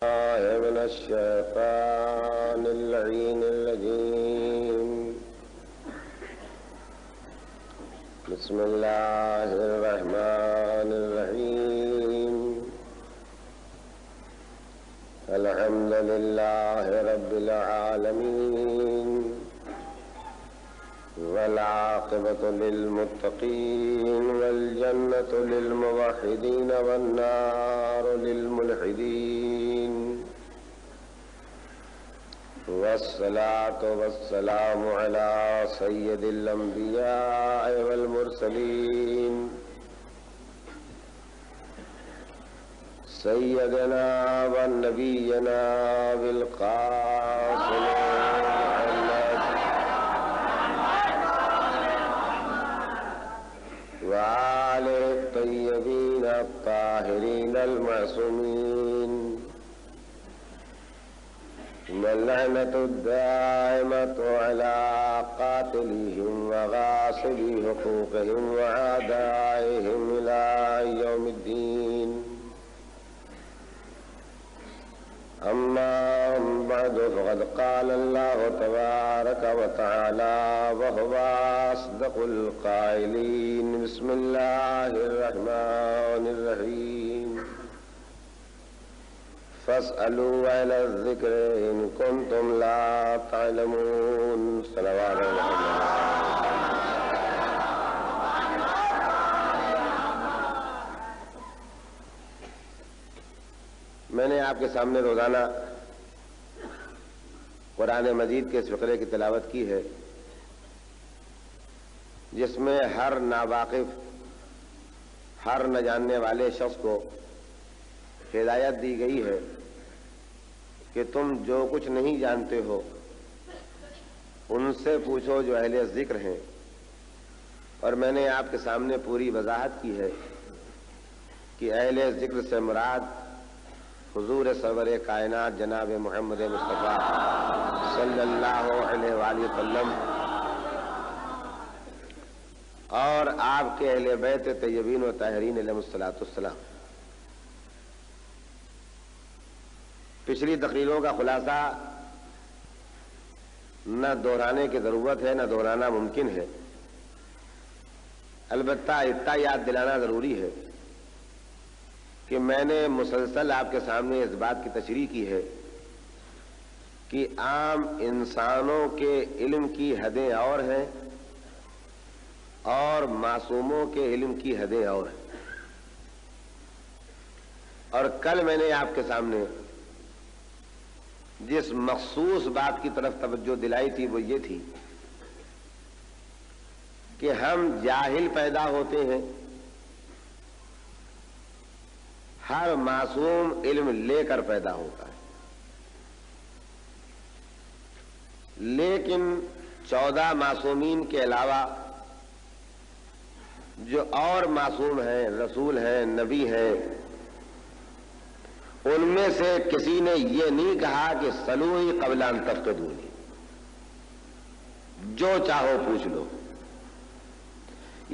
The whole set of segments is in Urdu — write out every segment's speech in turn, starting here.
من الشيطان اللعين الرجيم. بسم الله الرحمن الرحيم. الحمد لله رب العالمين والعاقبة للمتقين والجنة للموحدين والنار للملحدين، والصلاة والسلام على سيد الأنبياء والمرسلين سيدنا ونبينا بالقاسم وآله الطيبين الطاهرين المعصومين، واللعنة الدائمة على قاتلهم وغاصبي حقوقهم وأعدائهم إلى يوم الدين. أما بعد، فقد قال الله تبارك وتعالى وهو أصدق القائلين: بسم الله الرحمن الرحيم. فاسألوا أهل الذكر إن كنتم لا تعلمون. صلوات الله. میں نے آپ کے سامنے روزانہ قرآن مجید کے اس فقرے کی تلاوت کی ہے، جس میں ہر ناواقف، ہر نہ جاننے والے شخص کو ہدایت دی گئی ہے کہ تم جو کچھ نہیں جانتے ہو ان سے پوچھو جو اہل ذکر ہیں. اور میں نے آپ کے سامنے پوری وضاحت کی ہے کہ اہل ذکر سے مراد حضور سرور کائنات جناب محمد مصطفیٰ صلی اللہ علیہ وآلہ وسلم اور آپ کے اہل بیت طیبین و طاہرین علیہم الصلاۃ والسلام. پچھلی تقریروں کا خلاصہ نہ دہرانے کی ضرورت ہے، نہ دہرانا ممکن ہے. البتہ اتنا یاد دلانا ضروری ہے کہ میں نے مسلسل آپ کے سامنے اس بات کی تشریح کی ہے کہ عام انسانوں کے علم کی حدیں اور ہیں اور معصوموں کے علم کی حدیں اور ہیں. اور کل میں نے آپ کے سامنے جس مخصوص بات کی طرف توجہ دلائی تھی وہ یہ تھی کہ ہم جاہل پیدا ہوتے ہیں، ہر معصوم علم لے کر پیدا ہوتا ہے، لیکن 14 معصومین کے علاوہ جو اور معصوم ہیں، رسول ہیں، نبی ہیں، ان میں سے کسی نے یہ نہیں کہا کہ سلونی قبل ان تفتدونی، جو چاہو پوچھ لو.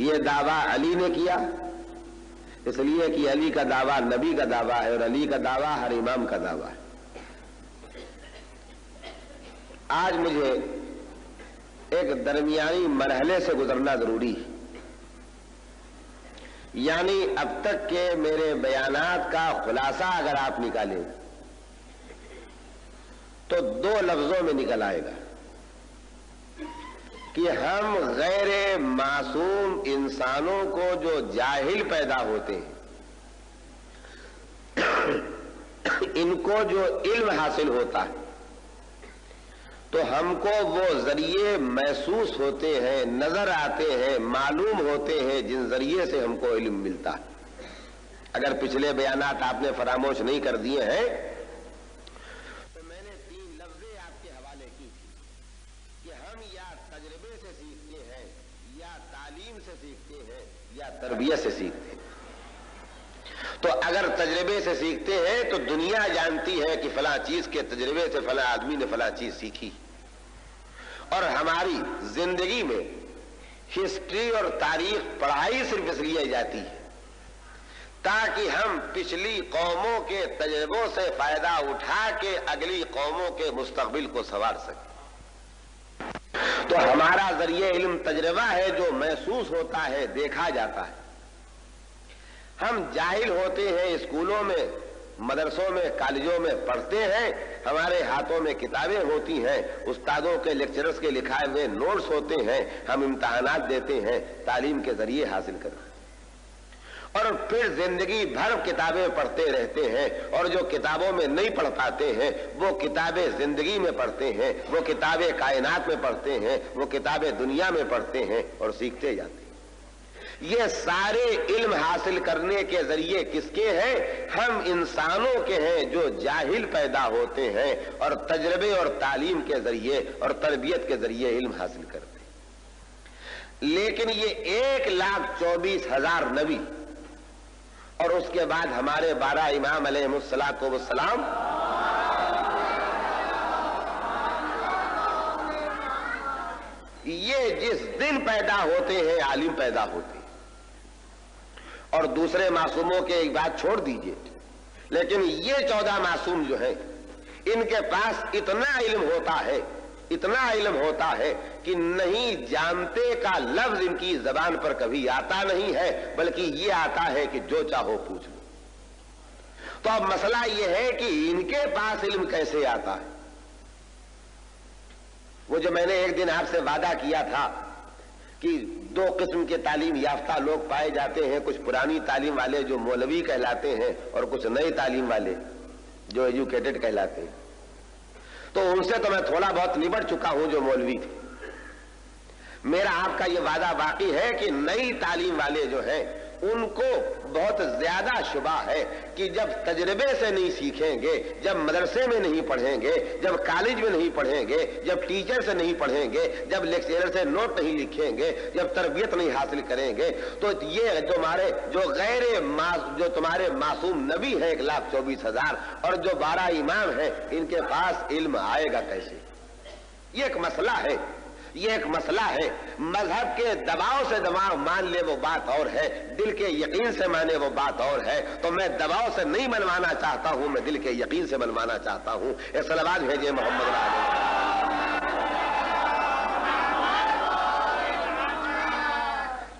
یہ دعویٰ علی نے کیا اس لیے کہ علی کا دعویٰ نبی کا دعویٰ ہے اور علی کا دعویٰ ہر امام کا دعویٰ ہے. آج مجھے ایک درمیانی مرحلے سے گزرنا ضروری ہے، یعنی اب تک کے میرے بیانات کا خلاصہ اگر آپ نکالیں تو 2 لفظوں میں نکل آئے گا کہ ہم غیر معصوم انسانوں کو جو جاہل پیدا ہوتے ہیں، ان کو جو علم حاصل ہوتا ہے تو ہم کو وہ ذریعے محسوس ہوتے ہیں، نظر آتے ہیں، معلوم ہوتے ہیں جن ذریعے سے ہم کو علم ملتا ہے. اگر پچھلے بیانات آپ نے فراموش نہیں کر دیے ہیں تو میں نے 3 لفظیں آپ کے حوالے کی تھی کہ ہم یا تجربے سے سیکھتے ہیں، یا تعلیم سے سیکھتے ہیں، یا تربیت سے سیکھتے ہیں. تو اگر تجربے سے سیکھتے ہیں تو دنیا جانتی ہے کہ فلاں چیز کے تجربے سے فلاں آدمی نے فلاں چیز سیکھی، اور ہماری زندگی میں ہسٹری اور تاریخ پڑھائی صرف اس لیے جاتی ہے تاکہ ہم پچھلی قوموں کے تجربوں سے فائدہ اٹھا کے اگلی قوموں کے مستقبل کو سنوار سکیں۔ تو ہمارا ذریعہ علم تجربہ ہے جو محسوس ہوتا ہے، دیکھا جاتا ہے۔ ہم جاہل ہوتے ہیں، اسکولوں میں، مدرسوں میں، کالجوں میں پڑھتے ہیں، ہمارے ہاتھوں میں کتابیں ہوتی ہیں، استادوں کے لیکچرز کے لکھائے ہوئے نوٹس ہوتے ہیں، ہم امتحانات دیتے ہیں، تعلیم کے ذریعے حاصل کرتے ہیں، اور پھر زندگی بھر کتابیں پڑھتے رہتے ہیں، اور جو کتابوں میں نہیں پڑھ پاتے ہیں وہ کتابیں زندگی میں پڑھتے ہیں، وہ کتابیں کائنات میں پڑھتے ہیں، وہ کتابیں دنیا میں پڑھتے ہیں اور سیکھتے جاتے ہیں۔ یہ سارے علم حاصل کرنے کے ذریعے کس کے ہیں؟ ہم انسانوں کے ہیں جو جاہل پیدا ہوتے ہیں اور تجربے اور تعلیم کے ذریعے اور تربیت کے ذریعے علم حاصل کرتے ہیں۔ لیکن یہ 1,24,000 نبی اور اس کے بعد ہمارے 12 امام علیہم السلام یہ جس دن پیدا ہوتے ہیں عالم پیدا ہوتے ہیں، اور دوسرے معصوموں کے ایک بات چھوڑ دیجئے، لیکن یہ 14 معصوم جو ہیں ان کے پاس اتنا علم ہوتا ہے کہ نہیں جانتے کا لفظ ان کی زبان پر کبھی آتا نہیں ہے، بلکہ یہ آتا ہے کہ جو چاہو پوچھ لو۔ تو اب مسئلہ یہ ہے کہ ان کے پاس علم کیسے آتا ہے؟ وہ جو میں نے ایک دن آپ سے وعدہ کیا تھا کہ 2 قسم کے تعلیم یافتہ لوگ پائے جاتے ہیں، کچھ پرانی تعلیم والے جو مولوی کہلاتے ہیں اور کچھ نئی تعلیم والے جو ایجوکیٹڈ کہلاتے ہیں، تو ان سے تو میں تھوڑا بہت نبٹ چکا ہوں جو مولوی تھے۔ میرا آپ کا یہ وعدہ باقی ہے کہ نئی تعلیم والے جو ہیں ان کو بہت زیادہ شبہ ہے کہ جب تجربے سے نہیں سیکھیں گے، جب مدرسے میں نہیں پڑھیں گے، جب کالج میں نہیں پڑھیں گے، جب ٹیچر سے نہیں پڑھیں گے، جب لیکچرر سے نوٹ نہیں لکھیں گے، جب تربیت نہیں حاصل کریں گے، تو یہ جو تمہارے معصوم نبی ہیں 1,24,000 اور جو 12 امام ہیں ان کے پاس علم آئے گا کیسے؟ یہ ایک مسئلہ ہے۔ مذہب کے دباؤ سے دماغ مان لے وہ بات اور ہے، دل کے یقین سے مانے وہ بات اور ہے۔ تو میں دباؤ سے نہیں منوانا چاہتا ہوں، میں دل کے یقین سے منوانا چاہتا ہوں۔ اے صلوات بھیجئے محمد علیہ۔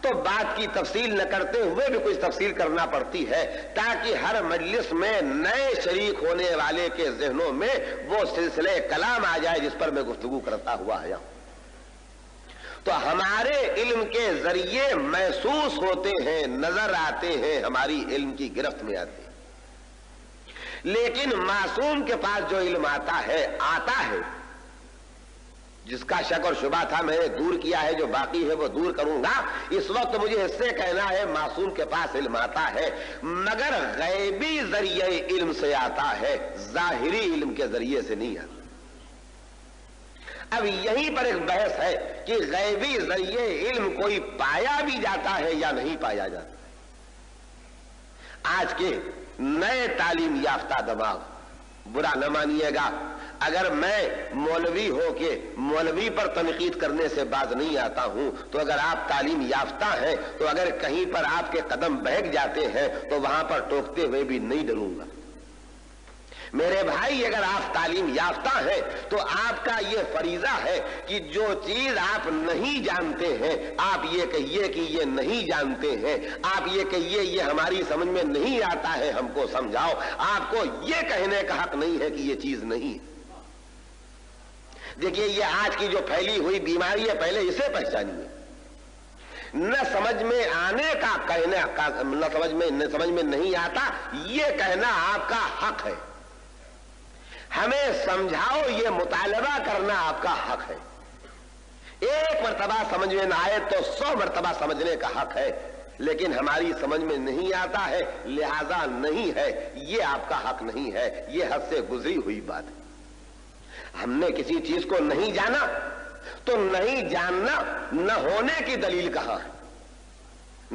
تو بات کی تفصیل نہ کرتے ہوئے بھی کچھ تفصیل کرنا پڑتی ہے تاکہ ہر مجلس میں نئے شریک ہونے والے کے ذہنوں میں وہ سلسلے کلام آ جائے جس پر میں گفتگو کرتا ہوا آیا ہوں۔ تو ہمارے علم کے ذریعے محسوس ہوتے ہیں، نظر آتے ہیں، ہماری علم کی گرفت میں آتے ہیں۔ لیکن معصوم کے پاس جو علم آتا ہے جس کا شک اور شبہ تھا میں نے دور کیا ہے، جو باقی ہے وہ دور کروں گا۔ اس وقت مجھے اس سے کہنا ہے معصوم کے پاس علم آتا ہے، مگر غیبی ذریعے علم سے آتا ہے، ظاہری علم کے ذریعے سے نہیں آتا۔ اب یہیں پر ایک بحث ہے کہ غیبی ذریعے علم کوئی پایا بھی جاتا ہے یا نہیں پایا جاتا۔ آج کے نئے تعلیم یافتہ دماغ، برا نہ مانیے گا اگر میں مولوی ہو کے مولوی پر تنقید کرنے سے باز نہیں آتا ہوں، تو اگر آپ تعلیم یافتہ ہیں تو اگر کہیں پر آپ کے قدم بہک جاتے ہیں تو وہاں پر ٹوکتے ہوئے بھی نہیں ڈروں گا۔ میرے بھائی اگر آپ تعلیم یافتہ ہیں تو آپ کا یہ فریضہ ہے کہ جو چیز آپ نہیں جانتے ہیں آپ یہ کہیے کہ یہ نہیں جانتے ہیں، آپ یہ کہیے یہ ہماری سمجھ میں نہیں آتا ہے، ہم کو سمجھاؤ۔ آپ کو یہ کہنے کا حق نہیں ہے کہ یہ چیز نہیں ہے۔ دیکھیے یہ آج کی جو پھیلی ہوئی بیماری ہے، پہلے اسے پہچانیے۔ نہ سمجھ میں آنے کا کہنا کا، نہ سمجھ میں نہیں آتا یہ کہنا آپ کا حق ہے۔ ہمیں سمجھاؤ یہ مطالبہ کرنا آپ کا حق ہے۔ ایک مرتبہ سمجھ میں نہ آئے تو 100 مرتبہ سمجھنے کا حق ہے، لیکن ہماری سمجھ میں نہیں آتا ہے لہذا نہیں ہے، یہ آپ کا حق نہیں ہے، یہ حد سے گزری ہوئی بات ہے۔ ہم نے کسی چیز کو نہیں جانا تو نہیں جاننا نہ ہونے کی دلیل کہاں ہے؟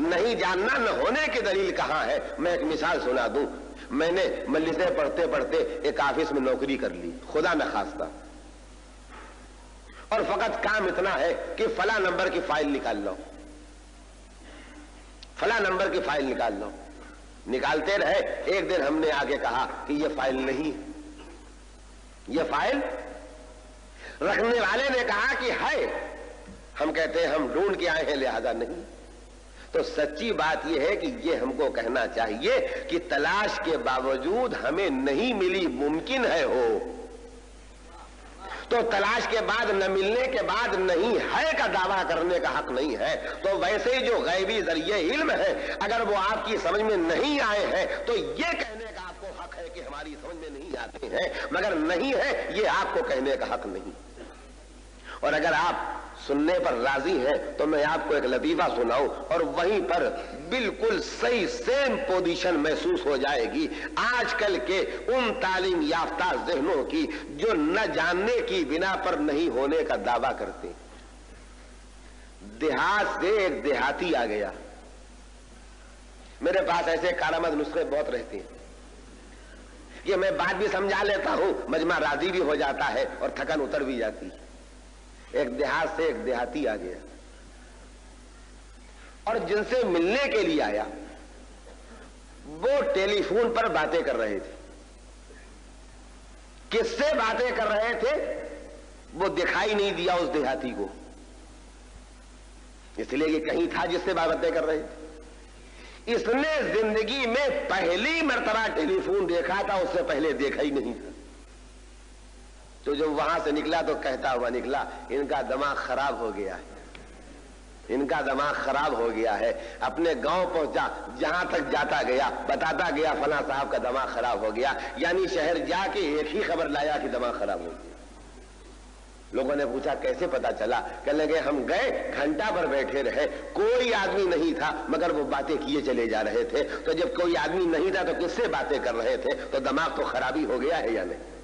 نہیں جاننا نہ ہونے کی دلیل کہاں ہے؟ میں ایک مثال سنا دوں۔ میں نے مجلسیں پڑھتے پڑھتے ایک آفس میں نوکری کر لی، خدا نخواستہ، اور فقط کام اتنا ہے کہ فلاں نمبر کی فائل نکال لو، فلاں نمبر کی فائل نکال لو۔ نکالتے رہے. ایک دن ہم نے آگے کہا کہ یہ فائل نہیں, یہ فائل رکھنے والے نے کہا کہ ہے. ہم کہتے ہیں ہم ڈھونڈ کے آئے ہیں لہذا نہیں. تو سچی بات یہ ہے کہ یہ ہم کو کہنا چاہیے کہ تلاش کے باوجود ہمیں نہیں ملی ممکن ہے ہو, تو تلاش کے بعد نہ ملنے کے بعد نہیں ہے کا دعویٰ کرنے کا حق نہیں ہے. تو ویسے ہی جو غیبی ذریعے علم ہے اگر وہ آپ کی سمجھ میں نہیں آئے ہیں تو یہ کہنے کا آپ کو حق ہے کہ ہماری سمجھ میں نہیں آتے ہیں, مگر نہیں ہے یہ آپ کو کہنے کا حق نہیں. اور اگر آپ سننے پر راضی ہیں تو میں آپ کو ایک لطیفہ سناؤں اور وہیں پر بالکل صحیح سیم پوزیشن محسوس ہو جائے گی آج کل کے ان تعلیم یافتہ ذہنوں کی جو نہ جاننے کی بنا پر نہیں ہونے کا دعویٰ کرتے. دیہات سے ایک دیہاتی آ گیا, میرے پاس ایسے کارآمد نسخے بہت رہتے ہیں, یہ میں بات بھی سمجھا لیتا ہوں, مجمع راضی بھی ہو جاتا ہے اور تھکن اتر بھی جاتی. ایک دیہات سے ایک دیہاتی آ گیا اور جن سے ملنے کے لیے آیا وہ ٹیلی فون پر باتیں کر رہے تھے. کس سے باتیں کر رہے تھے وہ دکھائی نہیں دیا اس دیہاتی کو, اس لیے کہ کہیں تھا جس سے باتیں کر رہے تھے. اس نے زندگی میں پہلی مرتبہ ٹیلی فون دیکھا تھا, اس سے پہلے دیکھا ہی نہیں تھا. تو جب وہاں سے نکلا تو کہتا ہوا نکلا ان کا دماغ خراب ہو گیا ہے, ان کا دماغ خراب ہو گیا ہے. اپنے گاؤں پہنچا, جہاں تک جاتا گیا بتاتا گیا فلاں صاحب کا دماغ خراب ہو گیا, یعنی شہر جا کے ایک ہی خبر لایا کہ دماغ خراب ہو گیا. لوگوں نے پوچھا کیسے پتا چلا؟ کہنے لگے ہم گئے گھنٹہ پر بیٹھے رہے, کوئی آدمی نہیں تھا مگر وہ باتیں کیے چلے جا رہے تھے. تو جب کوئی آدمی نہیں تھا تو کس سے باتیں کر رہے تھے؟ تو دماغ تو خرابی ہو گیا ہے یا نہیں؟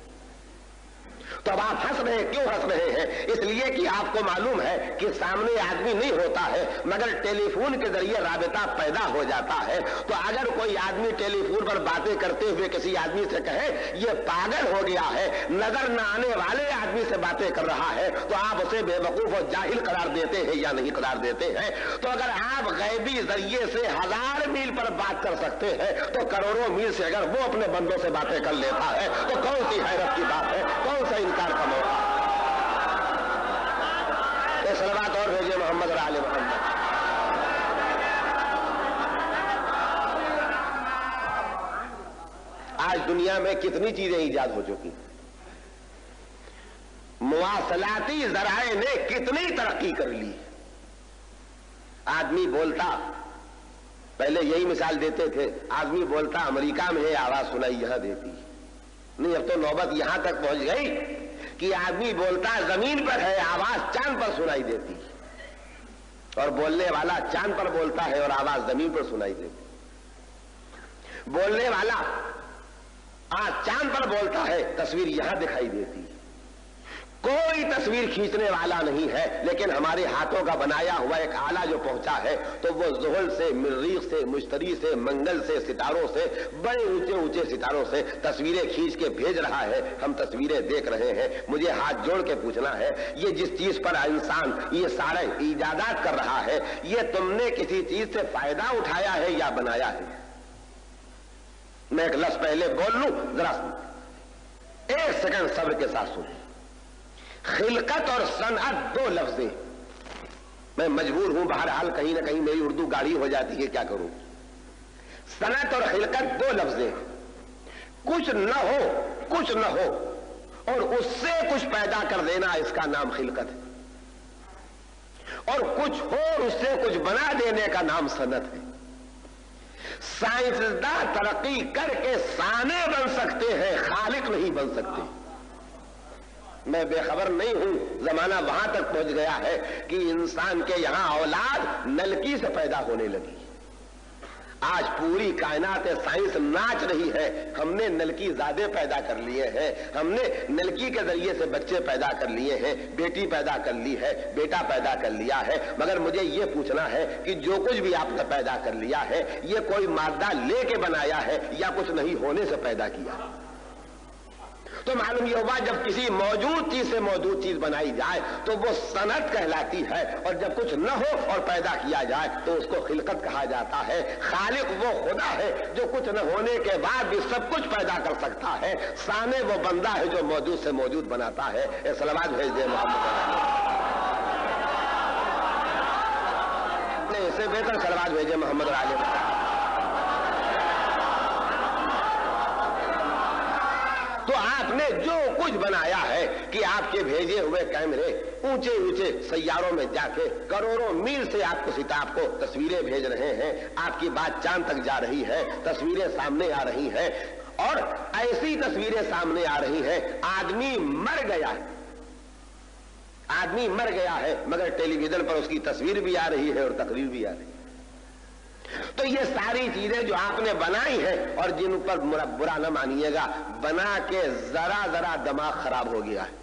تو اب آپ ہنس رہے ہیں, کیوں ہنس رہے ہیں؟ اس لیے کہ آپ کو معلوم ہے کہ سامنے آدمی نہیں ہوتا ہے مگر ٹیلی فون کے ذریعے رابطہ پیدا ہو جاتا ہے. تو اگر کوئی آدمی ٹیلی فون پر باتیں کرتے ہوئے کسی آدمی سے کہے یہ پاگل ہو گیا ہے, نظر نہ آنے والے آدمی سے باتیں کر رہا ہے, تو آپ اسے بے وقوف اور جاہل قرار دیتے ہیں یا نہیں قرار دیتے ہیں؟ تو اگر آپ غیبی ذریعے سے 1000 میل پر بات کر سکتے ہیں تو کروڑوں میل سے اگر وہ اپنے بندوں سے باتیں کر لیتا ہے تو کون سی حیرت کی بات ہے, کون سا انکار کا موقع؟ ایک صلوات اور بھیجے محمد اور آل محمد. آج دنیا میں کتنی چیزیں ایجاد ہو چکی, مواصلاتی ذرائع نے کتنی ترقی کر لی. آدمی بولتا, پہلے یہی مثال دیتے تھے, آدمی بولتا امریکہ میں ہے آواز سنائی یہاں دیتی نہیں, اب تو نوبت یہاں تک پہنچ گئی کہ آدمی بولتا زمین پر ہے آواز چاند پر سنائی دیتی, اور بولنے والا چاند پر بولتا ہے اور آواز زمین پر سنائی دیتی. بولنے والا آج چاند پر بولتا ہے, تصویر یہاں دکھائی دیتی. کوئی تصویر کھینچنے والا نہیں ہے, لیکن ہمارے ہاتھوں کا بنایا ہوا ایک آلہ جو پہنچا ہے تو وہ زحل سے, مریخ سے, مشتری سے, منگل سے, ستاروں سے, بڑے اونچے اونچے ستاروں سے تصویریں کھینچ کے بھیج رہا ہے. ہم تصویریں دیکھ رہے ہیں. مجھے ہاتھ جوڑ کے پوچھنا ہے, یہ جس چیز پر انسان یہ سارے ایجادات کر رہا ہے, یہ تم نے کسی چیز سے فائدہ اٹھایا ہے یا بنایا ہے؟ میں ایک لفظ پہلے بول لوں, ذرا ایک سیکنڈ صبر کے ساتھ سنیں. خلقت اور صنعت دو لفظیں, میں مجبور ہوں بہرحال کہیں نہ کہیں میری اردو گاڑی ہو جاتی ہے, کیا کروں. صنعت اور خلقت دو لفظیں, کچھ نہ ہو کچھ نہ ہو اور اس سے کچھ پیدا کر دینا اس کا نام خلقت ہے, اور کچھ ہو اور اس سے کچھ بنا دینے کا نام صنعت ہے. سائنسداں ترقی کر کے سانے بن سکتے ہیں, خالق نہیں بن سکتے. میں بے خبر نہیں ہوں, زمانہ وہاں تک پہنچ گیا ہے کہ انسان کے یہاں اولاد نلکی سے پیدا ہونے لگی. آج پوری کائنات سائنس ناچ رہی ہے, ہم نے نلکی زادے پیدا کر لیے ہیں, ہم نے نلکی کے ذریعے سے بچے پیدا کر لیے ہیں, بیٹی پیدا کر لی ہے, بیٹا پیدا کر لیا ہے. مگر مجھے یہ پوچھنا ہے کہ جو کچھ بھی آپ نے پیدا کر لیا ہے یہ کوئی مادہ لے کے بنایا ہے یا کچھ نہیں ہونے سے پیدا کیا؟ تو معلوم یہ ہوا جب کسی موجود چیز سے موجود چیز بنائی جائے تو وہ صنعت کہلاتی ہے، اور جب کچھ نہ ہو اور پیدا کیا جائے تو اس کو خلقت کہا جاتا ہے۔ خالق وہ خدا ہے جو کچھ نہ ہونے کے بعد بھی سب کچھ پیدا کر سکتا ہے، صانع وہ بندہ ہے جو موجود سے موجود بناتا ہے۔ اے صلوات بھیج دے محمد، اس سے بہتر صلوات بھیجے محمد علیہ وسلم۔ تو آپ نے جو کچھ بنایا ہے کہ آپ کے بھیجے ہوئے کیمرے اونچے اونچے سیاروں میں جا کے کروڑوں میل سے آپ کو تصویریں بھیج رہے ہیں، آپ کی بات چاند تک جا رہی ہے، تصویریں سامنے آ رہی ہیں، اور ایسی تصویریں سامنے آ رہی ہیں۔ آدمی مر گیا ہے مگر ٹیلی ویژن پر اس کی تصویر بھی آ رہی ہے اور تقریر بھی آ رہی ہے۔ تو یہ ساری چیزیں جو آپ نے بنائی ہیں اور جن پر برا نہ مانیے گا، بنا کے ذرا دماغ خراب ہو گیا ہے۔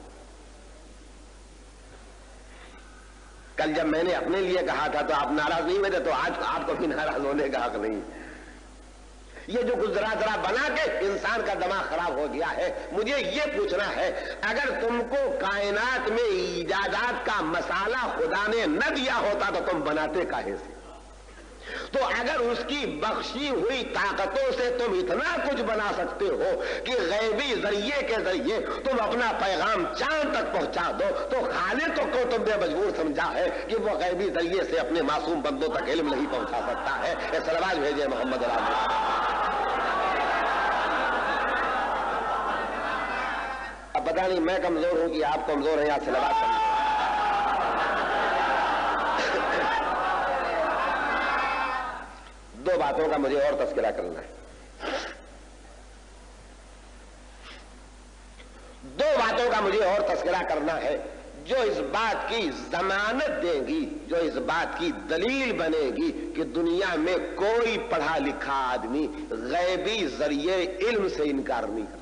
کل جب میں نے اپنے لیے کہا تھا تو آپ ناراض نہیں ہوئے تھے، تو آج آپ کو بھی ناراض ہونے کا حق نہیں۔ یہ جو کچھ ذرا بنا کے انسان کا دماغ خراب ہو گیا ہے۔ مجھے یہ پوچھنا ہے، اگر تم کو کائنات میں ایجادات کا مسالہ خدا نے نہ دیا ہوتا تو تم بناتے کاہے سے؟ تو اگر اس کی بخشی ہوئی طاقتوں سے تم اتنا کچھ بنا سکتے ہو کہ غیبی ذریعے کے ذریعے تم اپنا پیغام چاند تک پہنچا دو، تو خالق کو تم نے مجبور سمجھا ہے کہ وہ غیبی ذریعے سے اپنے معصوم بندوں تک علم نہیں پہنچا سکتا ہے۔ یہ صلوات بھیجے محمد علیہ۔ اب پتہ نہیں میں کمزور ہوں کہ آپ کمزور ہیں، آپ صلوات سمجھیں۔ دو باتوں کا مجھے اور تذکرہ کرنا ہے، دو باتوں کا مجھے اور تذکرہ کرنا ہے جو اس بات کی ضمانت دیں گی، جو اس بات کی دلیل بنے گی کہ دنیا میں کوئی پڑھا لکھا آدمی غیبی ذریعے علم سے انکار نہیں کرتا۔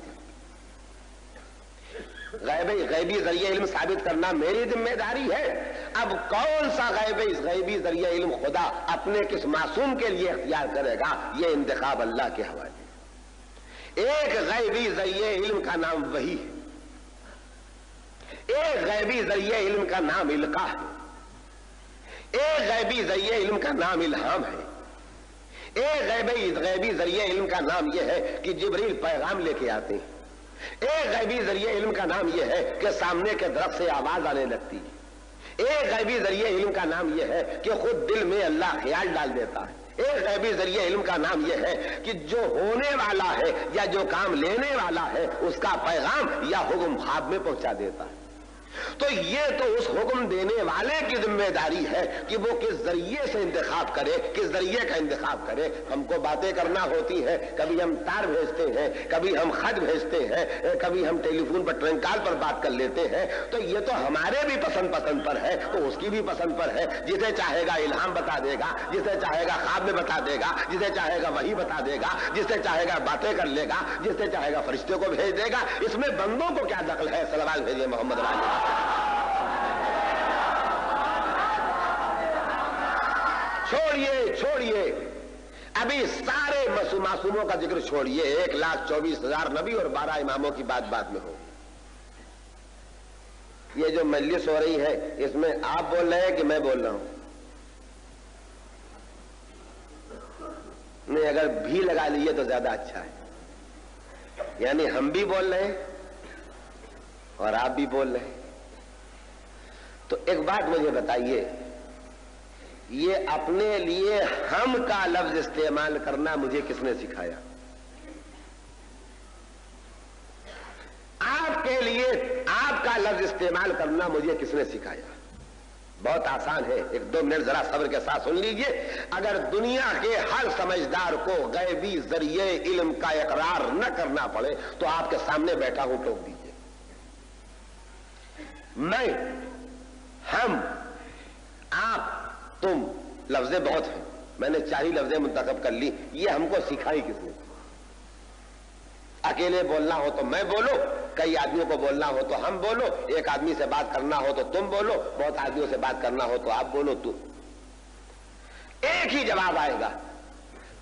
غیبی ذریعہ علم ثابت کرنا میری ذمہ داری ہے۔ اب کون سا غیبی ذریعہ علم خدا اپنے کس معصوم کے لیے اختیار کرے گا، یہ انتخاب اللہ کے حوالے۔ ایک غیبی ذریعہ علم کا نام وحی ہے، ایک غیبی ذریعہ علم کا نام القاء ہے، ایک غیبی ذریعہ علم کا نام الہام ہے، ایک غیبی ذریعہ علم کا نام یہ ہے کہ جبریل پیغام لے کے آتے ہیں، ایک غیبی ذریعہ علم کا نام یہ ہے کہ سامنے کے درخت سے آواز آنے لگتی ہے، ایک غیبی ذریعہ علم کا نام یہ ہے کہ خود دل میں اللہ خیال ڈال دیتا ہے، ایک غیبی ذریعہ علم کا نام یہ ہے کہ جو ہونے والا ہے یا جو کام لینے والا ہے اس کا پیغام یا حکم خواب میں پہنچا دیتا ہے۔ تو یہ تو اس حکم دینے والے کی ذمہ داری ہے کہ وہ کس ذریعے سے انتخاب کرے، کس ذریعے کا انتخاب کرے۔ ہم کو باتیں کرنا ہوتی ہیں، کبھی ہم تار بھیجتے ہیں، کبھی ہم خط بھیجتے ہیں، کبھی ہم ٹیلی فون پر ٹرنک کال پر بات کر لیتے ہیں، تو یہ تو ہمارے بھی پسند پر ہے، تو اس کی بھی پسند پر ہے۔ جسے چاہے گا الہام بتا دے گا، جسے چاہے گا خواب میں بتا دے گا، جسے چاہے گا وحی بتا دے گا، جسے چاہے گا باتیں کر لے گا، جسے چاہے گا فرشتے کو بھیج دے گا۔ اس میں بندوں کو کیا دخل ہے؟ صلوات بھیجیے محمد علیہ۔ چھوڑیے ابھی سارے معصوموں کا ذکر چھوڑیے، 1,24,000 نبی اور 12 اماموں کی بات میں ہو۔ یہ جو مجلس ہو رہی ہے اس میں آپ بول رہے ہیں کہ میں بول رہا ہوں؟ نہیں، اگر بھی لگا لیے تو زیادہ اچھا ہے، یعنی ہم بھی بول رہے ہیں اور آپ بھی بول رہے ہیں۔ تو ایک بات مجھے بتائیے، یہ اپنے لیے ہم کا لفظ استعمال کرنا مجھے کس نے سکھایا؟ آپ کے لیے آپ کا لفظ استعمال کرنا مجھے کس نے سکھایا؟ بہت آسان ہے، 1-2 منٹ ذرا صبر کے ساتھ سن لیجئے۔ اگر دنیا کے ہر سمجھدار کو غیبی ذریعے علم کا اقرار نہ کرنا پڑے تو آپ کے سامنے بیٹھا ہوں ٹوک دیجئے۔ میں، ہم، آپ، تم، لفظیں بہت ہیں، میں نے 4 لفظیں منتخب کر لی۔ یہ ہم کو سکھائی کس نے؟ اکیلے بولنا ہو تو میں بولو، کئی آدمیوں کو بولنا ہو تو ہم بولو، ایک آدمی سے بات کرنا ہو تو تم بولو، بہت آدمیوں سے بات کرنا ہو تو آپ بولو۔ تو ایک ہی جواب آئے گا،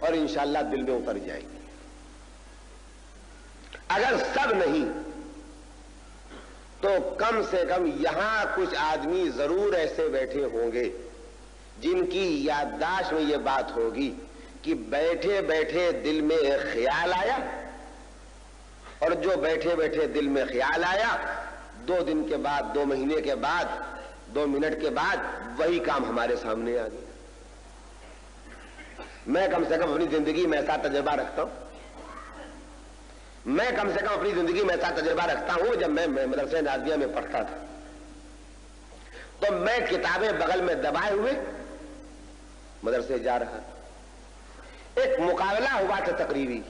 اور انشاءاللہ دل میں اتر جائے گی. اگر سب نہیں تو کم سے کم یہاں کچھ آدمی ضرور ایسے بیٹھے ہوں گے جن کی یادداشت میں یہ بات ہوگی کہ بیٹھے بیٹھے دل میں خیال آیا, اور جو بیٹھے بیٹھے دل میں خیال آیا 2 دن کے بعد, 2 مہینے کے بعد, 2 منٹ کے بعد وہی کام ہمارے سامنے آ گیا. میں کم سے کم اپنی زندگی میں ایسا تجربہ رکھتا ہوں, میں کم سے کم اپنی زندگی میں ایسا تجربہ رکھتا ہوں. جب میں مدرسہ نازیہ میں پڑھتا تھا تو میں کتابیں بغل میں دبائے ہوئے مدرسے جا رہا تھا. ایک مقابلہ ہوا تھا تقریبی,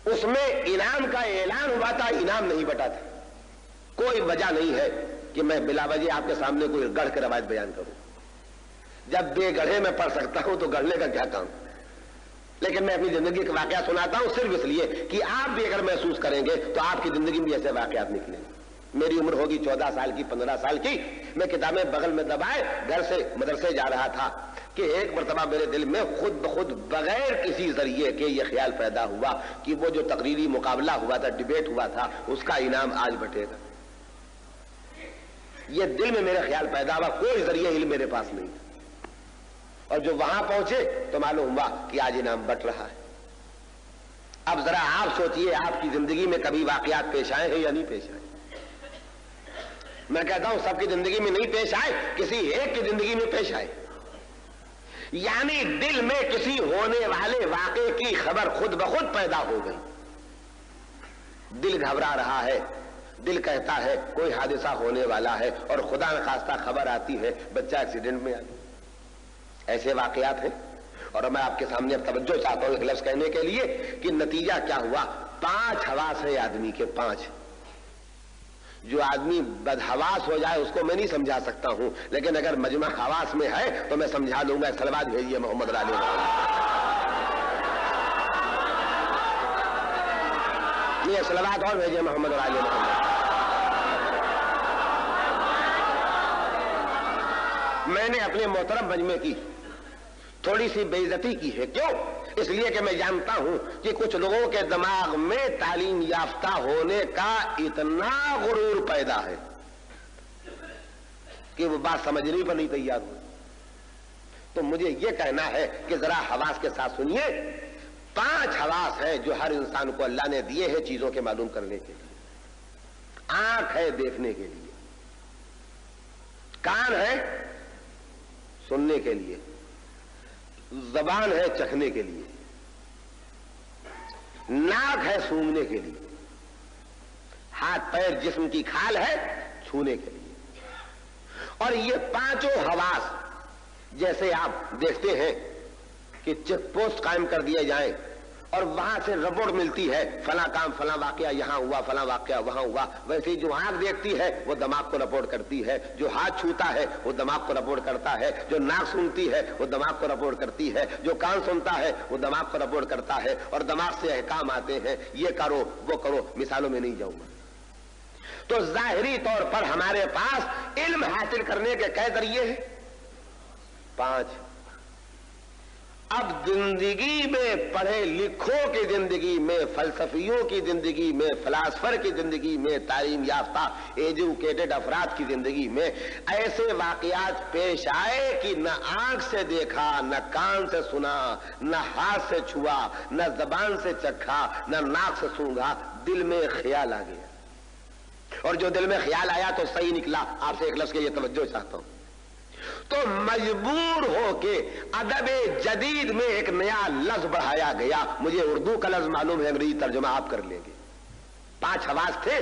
اس میں انعام کا اعلان ہوا تھا, انعام نہیں بٹا تھا. کوئی وجہ نہیں ہے کہ میں بلا وجہ آپ کے سامنے کوئی گڑھ کے روایت بیان کروں. جب بے گڑھے میں پڑھ سکتا ہوں تو گڑھنے کا کیا کام. لیکن میں اپنی زندگی کا واقعہ سناتا ہوں صرف اس لیے کہ آپ بھی اگر محسوس کریں گے تو آپ کی زندگی میں ایسے واقعات نکلیں گے. میری عمر ہوگی 14 سال کی, 15 سال کی. میں کتابیں بغل میں دبائے گھر سے مدرسے جا رہا تھا کہ ایک مرتبہ میرے دل میں خود بخود بغیر کسی ذریعے کے یہ خیال پیدا ہوا کہ وہ جو تقریری مقابلہ ہوا تھا, ڈیبیٹ ہوا تھا, اس کا انعام آج بٹے گا. یہ دل میں میرا خیال پیدا ہوا, کوئی ذریعہ علم میرے پاس نہیں تھا. اور جو وہاں پہنچے تو معلوم ہوا کہ آج انعام بٹ رہا ہے. اب ذرا آپ سوچئے آپ کی زندگی میں کبھی واقعات پیش آئے ہیں یا نہیں پیش آئے. میں کہتا ہوں سب کی زندگی میں نہیں پیش آئے, کسی ایک کی زندگی میں پیش آئے. یعنی دل میں کسی ہونے والے واقعے کی خبر خود بخود پیدا ہو گئی. دل گھبرا رہا ہے, دل کہتا ہے کوئی حادثہ ہونے والا ہے, اور خدا نخواستہ خبر آتی ہے بچہ ایکسیڈنٹ میں آ گیا. ایسے واقعات ہیں. اور میں آپ کے سامنے اب توجہ چاہتا ہوں ایک لفظ کہنے کے لیے کہ نتیجہ کیا ہوا. 5 حواس ہے آدمی کے, 5. جو آدمی بدحواس ہو جائے اس کو میں نہیں سمجھا سکتا ہوں, لیکن اگر مجمع حواس میں ہے تو میں سمجھا دوں گا. صلوات بھیجیے محمد علیہ یہ صلوات اور بھیجیے محمد علیہ محمد. میں نے اپنے محترم مجمع کی تھوڑی سی بے عزتی کی ہے. کیوں؟ اس لیے کہ میں جانتا ہوں کہ کچھ لوگوں کے دماغ میں تعلیم یافتہ ہونے کا اتنا غرور پیدا ہے کہ وہ بات سمجھنے پر نہیں تیار ہو. تو مجھے یہ کہنا ہے کہ ذرا حواس کے ساتھ سنیے. 5 حواس ہیں جو ہر انسان کو اللہ نے دیے ہیں چیزوں کے معلوم کرنے کے لیے. آنکھ ہے دیکھنے کے لیے, کان ہے سننے کے لیے, زبان ہے چکھنے کے لیے, ناک ہے سونگھنے کے لیے, ہاتھ پیر جسم کی کھال ہے چھونے کے لیے. اور یہ 5 حواس جیسے آپ دیکھتے ہیں کہ چیک پوسٹ قائم کر دیے جائیں اور وہاں سے رپورٹ ملتی ہے فلاں کام فلاں واقعہ یہاں ہوا, فلاں واقعہ وہاں ہوا. ویسے جو آنکھ دیکھتی ہے وہ دماغ کو رپورٹ کرتی ہے, جو ہاتھ چھوتا ہے وہ دماغ کو رپورٹ کرتا ہے, جو ناک سنتی ہے وہ دماغ کو رپورٹ کرتی ہے, جو کان سنتا ہے وہ دماغ کو رپورٹ کرتا ہے, اور دماغ سے احکام آتے ہیں یہ کرو وہ کرو. مثالوں میں نہیں جاؤں گا. تو ظاہری طور پر ہمارے پاس علم حاصل کرنے کے کئی ذریعے ہیں, 5. اب زندگی میں پڑھے لکھوں کی زندگی میں, فلسفیوں کی زندگی میں, فلاسفر کی زندگی میں, تعلیم یافتہ ایجوکیٹڈ افراد کی زندگی میں ایسے واقعات پیش آئے کہ نہ آنکھ سے دیکھا, نہ کان سے سنا, نہ ہاتھ سے چھوا, نہ زبان سے چکھا, نہ ناک سے سونگھا, دل میں خیال آ گیا. اور جو دل میں خیال آیا تو صحیح نکلا. آپ سے ایک لفظ کے یہ توجہ چاہتا ہوں. تو مجبور ہو کے ادب جدید میں ایک نیا لفظ بڑھایا گیا. مجھے اردو کا لفظ معلوم ہے, انگریزی ترجمہ آپ کر لیں گے. 5 حواس تھے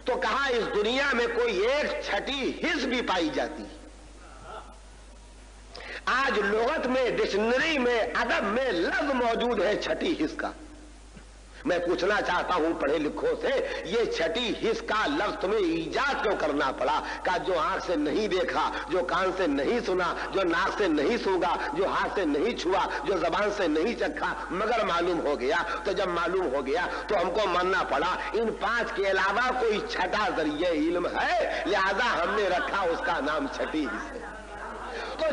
تو کہا اس دنیا میں کوئی 1/6 حص بھی پائی جاتی. آج لغت میں, ڈکشنری میں, ادب میں لفظ موجود ہے 1/6 حص کا. میں پوچھنا چاہتا ہوں پڑھے لکھوں سے, یہ 1/6 حص کا لفظ تمہیں ایجاد کیوں کرنا پڑا؟ کہ جو آنکھ سے نہیں دیکھا, جو کان سے نہیں سنا, جو ناک سے نہیں سونگا, جو ہاتھ سے نہیں چھوا, جو زبان سے نہیں چکھا, مگر معلوم ہو گیا. تو جب معلوم ہو گیا تو ہم کو ماننا پڑا ان 5 کے علاوہ کوئی 6واں ذریعہ علم ہے, لہذا ہم نے رکھا اس کا نام 1/6 حص ہے. تو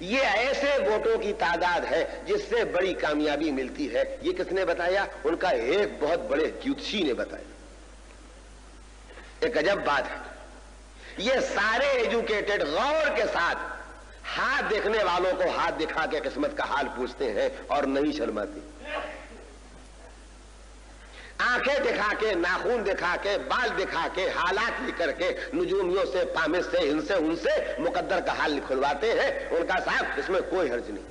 یہ ایسے ووٹوں کی تعداد ہے جس سے بڑی کامیابی ملتی ہے. یہ کس نے بتایا؟ ان کا ایک بہت بڑے جوتشی نے بتایا. ایک عجب بات ہے. یہ سارے ایجوکیٹڈ غور کے ساتھ ہاتھ دیکھنے والوں کو ہاتھ دکھا کے قسمت کا حال پوچھتے ہیں اور نہیں شرماتے. آنکھیں دکھا کے، ناخون دکھا کے، بال دکھا کے، حالات لکھ کر کے نجومیوں سے، پامس سے، ان سے مقدر کا حال کھلواتے ہیں. ان کا صاحب اس میں کوئی حرج نہیں.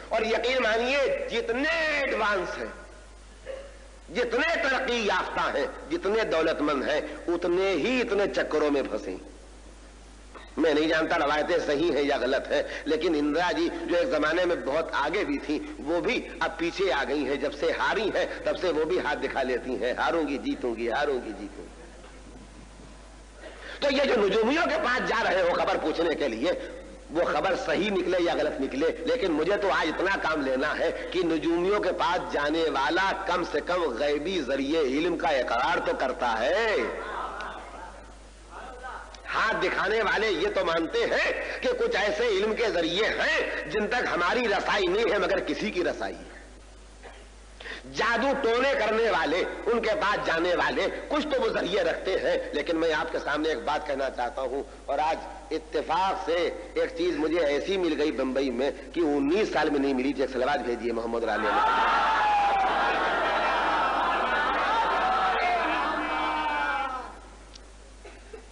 اور یقین مانیے جتنے ایڈوانس ہیں، جتنے ترقی یافتہ ہیں، جتنے دولت مند ہیں، اتنے ہی اتنے چکروں میں پھنسے. میں نہیں جانتا روایتیں صحیح ہیں یا غلط ہیں، لیکن اندرا جی جو ایک زمانے میں بہت آگے بھی تھیں، وہ بھی اب پیچھے آ گئی ہیں. جب سے ہاری ہیں تب سے وہ بھی ہاتھ دکھا لیتی ہیں، ہاروں گی جیتوں گی، ہاروں گی جیتوں گی. تو یہ جو نجومیوں کے پاس جا رہے ہو خبر پوچھنے کے لیے، وہ خبر صحیح نکلے یا غلط نکلے، لیکن مجھے تو آج اتنا کام لینا ہے کہ نجومیوں کے پاس جانے والا کم سے کم غیبی ذریعے علم کا اقرار تو کرتا ہے. ہاتھ دکھانے والے یہ تو مانتے ہیں کہ کچھ ایسے علم کے ذریعے ہیں جن تک ہماری رسائی نہیں ہے مگر کسی کی رسائی ہے. جادو ٹونے کرنے والے، ان کے پاس جانے والے کچھ تو وہ ذریعے رکھتے ہیں. لیکن میں آپ کے سامنے ایک بات کہنا چاہتا ہوں، اور آج اتفاق سے ایک چیز مجھے ایسی مل گئی بمبئی میں کہ 19 سال میں نہیں ملی تھی. ایک سلوات بھیجیے محمد علیہ نے.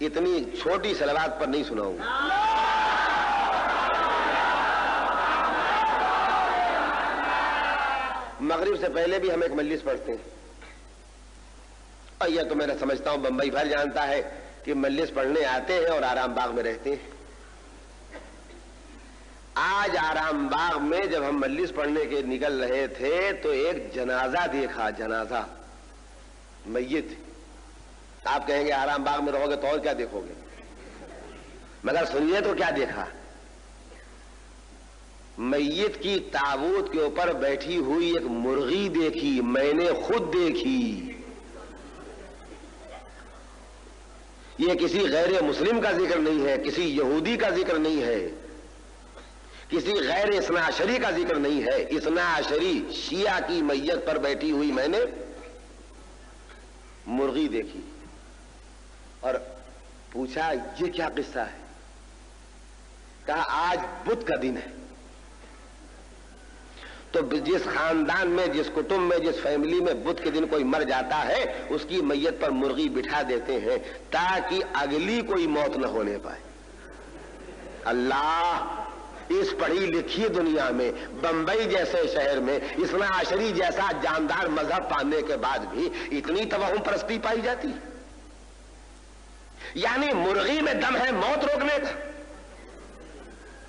اتنی چھوٹی سلوات پر نہیں سناؤں گا. مغرب سے پہلے بھی ہم ایک مجلس پڑھتے ہیں، اور یہ تو میں سمجھتا ہوں بمبئی بھر جانتا ہے کہ مجلس پڑھنے آتے ہیں اور آرام باغ میں رہتے ہیں. آج آرام باغ میں جب ہم مجلس پڑھنے کے نکل رہے تھے تو ایک جنازہ دیکھا. جنازہ، میت. آپ کہیں گے آرام باغ میں رہو گے تو اور کیا دیکھو گے، مگر سنیے تو کیا دیکھا. میت کی تابوت کے اوپر بیٹھی ہوئی ایک مرغی دیکھی. میں نے خود دیکھی. یہ کسی غیر مسلم کا ذکر نہیں ہے، کسی یہودی کا ذکر نہیں ہے، کسی غیر اثنا عشری کا ذکر نہیں ہے. اثنا عشری شیعہ کی میت پر بیٹھی ہوئی میں نے مرغی دیکھی. اور پوچھا یہ کیا قصہ ہے؟ کہا آج بدھ کا دن ہے. تو جس خاندان میں، جس کٹمب میں، جس فیملی میں بدھ کے دن کوئی مر جاتا ہے اس کی میت پر مرغی بٹھا دیتے ہیں تاکہ اگلی کوئی موت نہ ہونے پائے. اللہ، اس پڑھی لکھی دنیا میں، بمبئی جیسے شہر میں اثنا عشری جیسا جاندار مذہب پانے کے بعد بھی اتنی توہم پرستی پائی جاتی. یعنی مرغی میں دم ہے موت روکنے کا.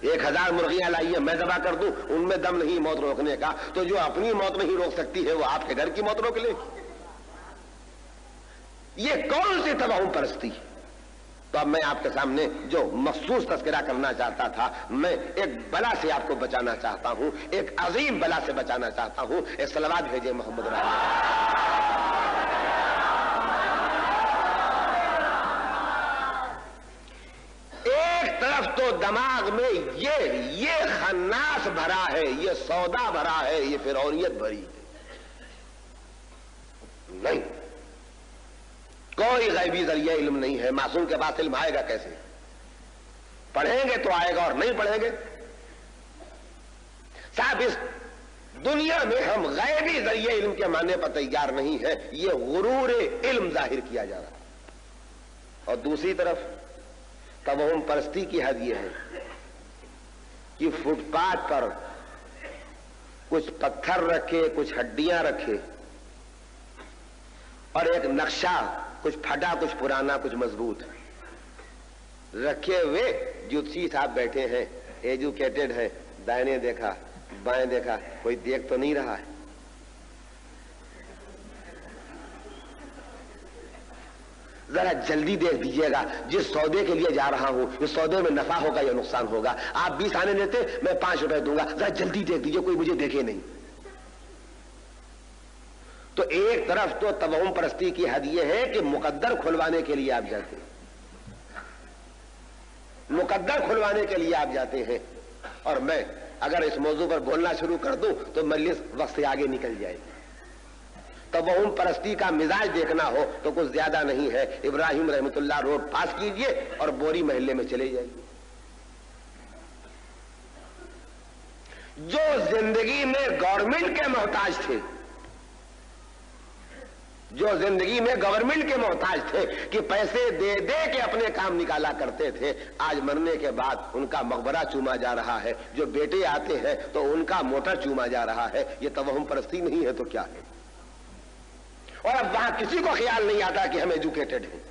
1000 مرغیاں لائیے میں ذبح کر دوں، ان میں دم نہیں موت روکنے کا. تو جو اپنی موت نہیں روک سکتی ہے وہ آپ کے گھر کی موت روک لے. یہ کون سی توہم پرستی؟ تو اب میں آپ کے سامنے جو مخصوص تذکرہ کرنا چاہتا تھا، میں ایک بلا سے آپ کو بچانا چاہتا ہوں، ایک عظیم بلا سے بچانا چاہتا ہوں. ایک صلوات بھیجے محمد رسول. ایک طرف تو دماغ میں یہ خناس بھرا ہے، یہ سودا بھرا ہے، یہ فرعونیت بھری ہے. نہیں، کوئی غیبی ذریعہ علم نہیں ہے. معصوم کے پاس علم آئے گا کیسے؟ پڑھیں گے تو آئے گا اور نہیں پڑھیں گے. صاحب اس دنیا میں ہم غیبی ذریعے علم کے ماننے پر تیار نہیں ہے. یہ غرور علم ظاہر کیا جا رہا ہے. اور دوسری طرف توہم پرستی کی حد یہ ہے کہ فٹ پاتھ پر کچھ پتھر رکھے، کچھ ہڈیاں رکھے، اور ایک نقشہ کچھ پھٹا، کچھ پرانا، کچھ مضبوط رکھے ہوئے جوتشی صاحب بیٹھے ہیں، ایجوکیٹڈ ہیں. دائیں دیکھا، بائیں دیکھا، کوئی دیکھ تو نہیں رہا ہے. ذرا جلدی دیکھ دیجیے گا، جس سودے کے لیے جا رہا ہوں اس سودے میں نفع ہوگا یا نقصان ہوگا. آپ 20 آنے دیتے، میں 5 روپے دوں گا. ذرا جلدی دیکھ دیجیے کوئی مجھے دیکھے نہیں. تو ایک طرف تو توہم پرستی کی حد یہ ہے کہ مقدر کھلوانے کے لیے آپ جاتے ہیں، مقدر کھلوانے کے لیے آپ جاتے ہیں. اور میں اگر اس موضوع پر بولنا شروع کر دوں تو مجلس وقت سے آگے نکل جائے گی. توہم پرستی کا مزاج دیکھنا ہو تو کچھ زیادہ نہیں ہے. ابراہیم رحمت اللہ روڈ پاس کیجئے اور بوری محلے میں چلے جائیے. جو زندگی میں گورنمنٹ کے محتاج تھے، جو زندگی میں گورنمنٹ کے محتاج تھے کہ پیسے دے دے کے اپنے کام نکالا کرتے تھے، آج مرنے کے بعد ان کا مقبرہ چوما جا رہا ہے. جو بیٹے آتے ہیں تو ان کا موٹر چوما جا رہا ہے. یہ توہم پرستی نہیں ہے تو کیا ہے؟ اور اب وہاں کسی کو خیال نہیں آتا کہ ہم ایجوکیٹڈ ہیں.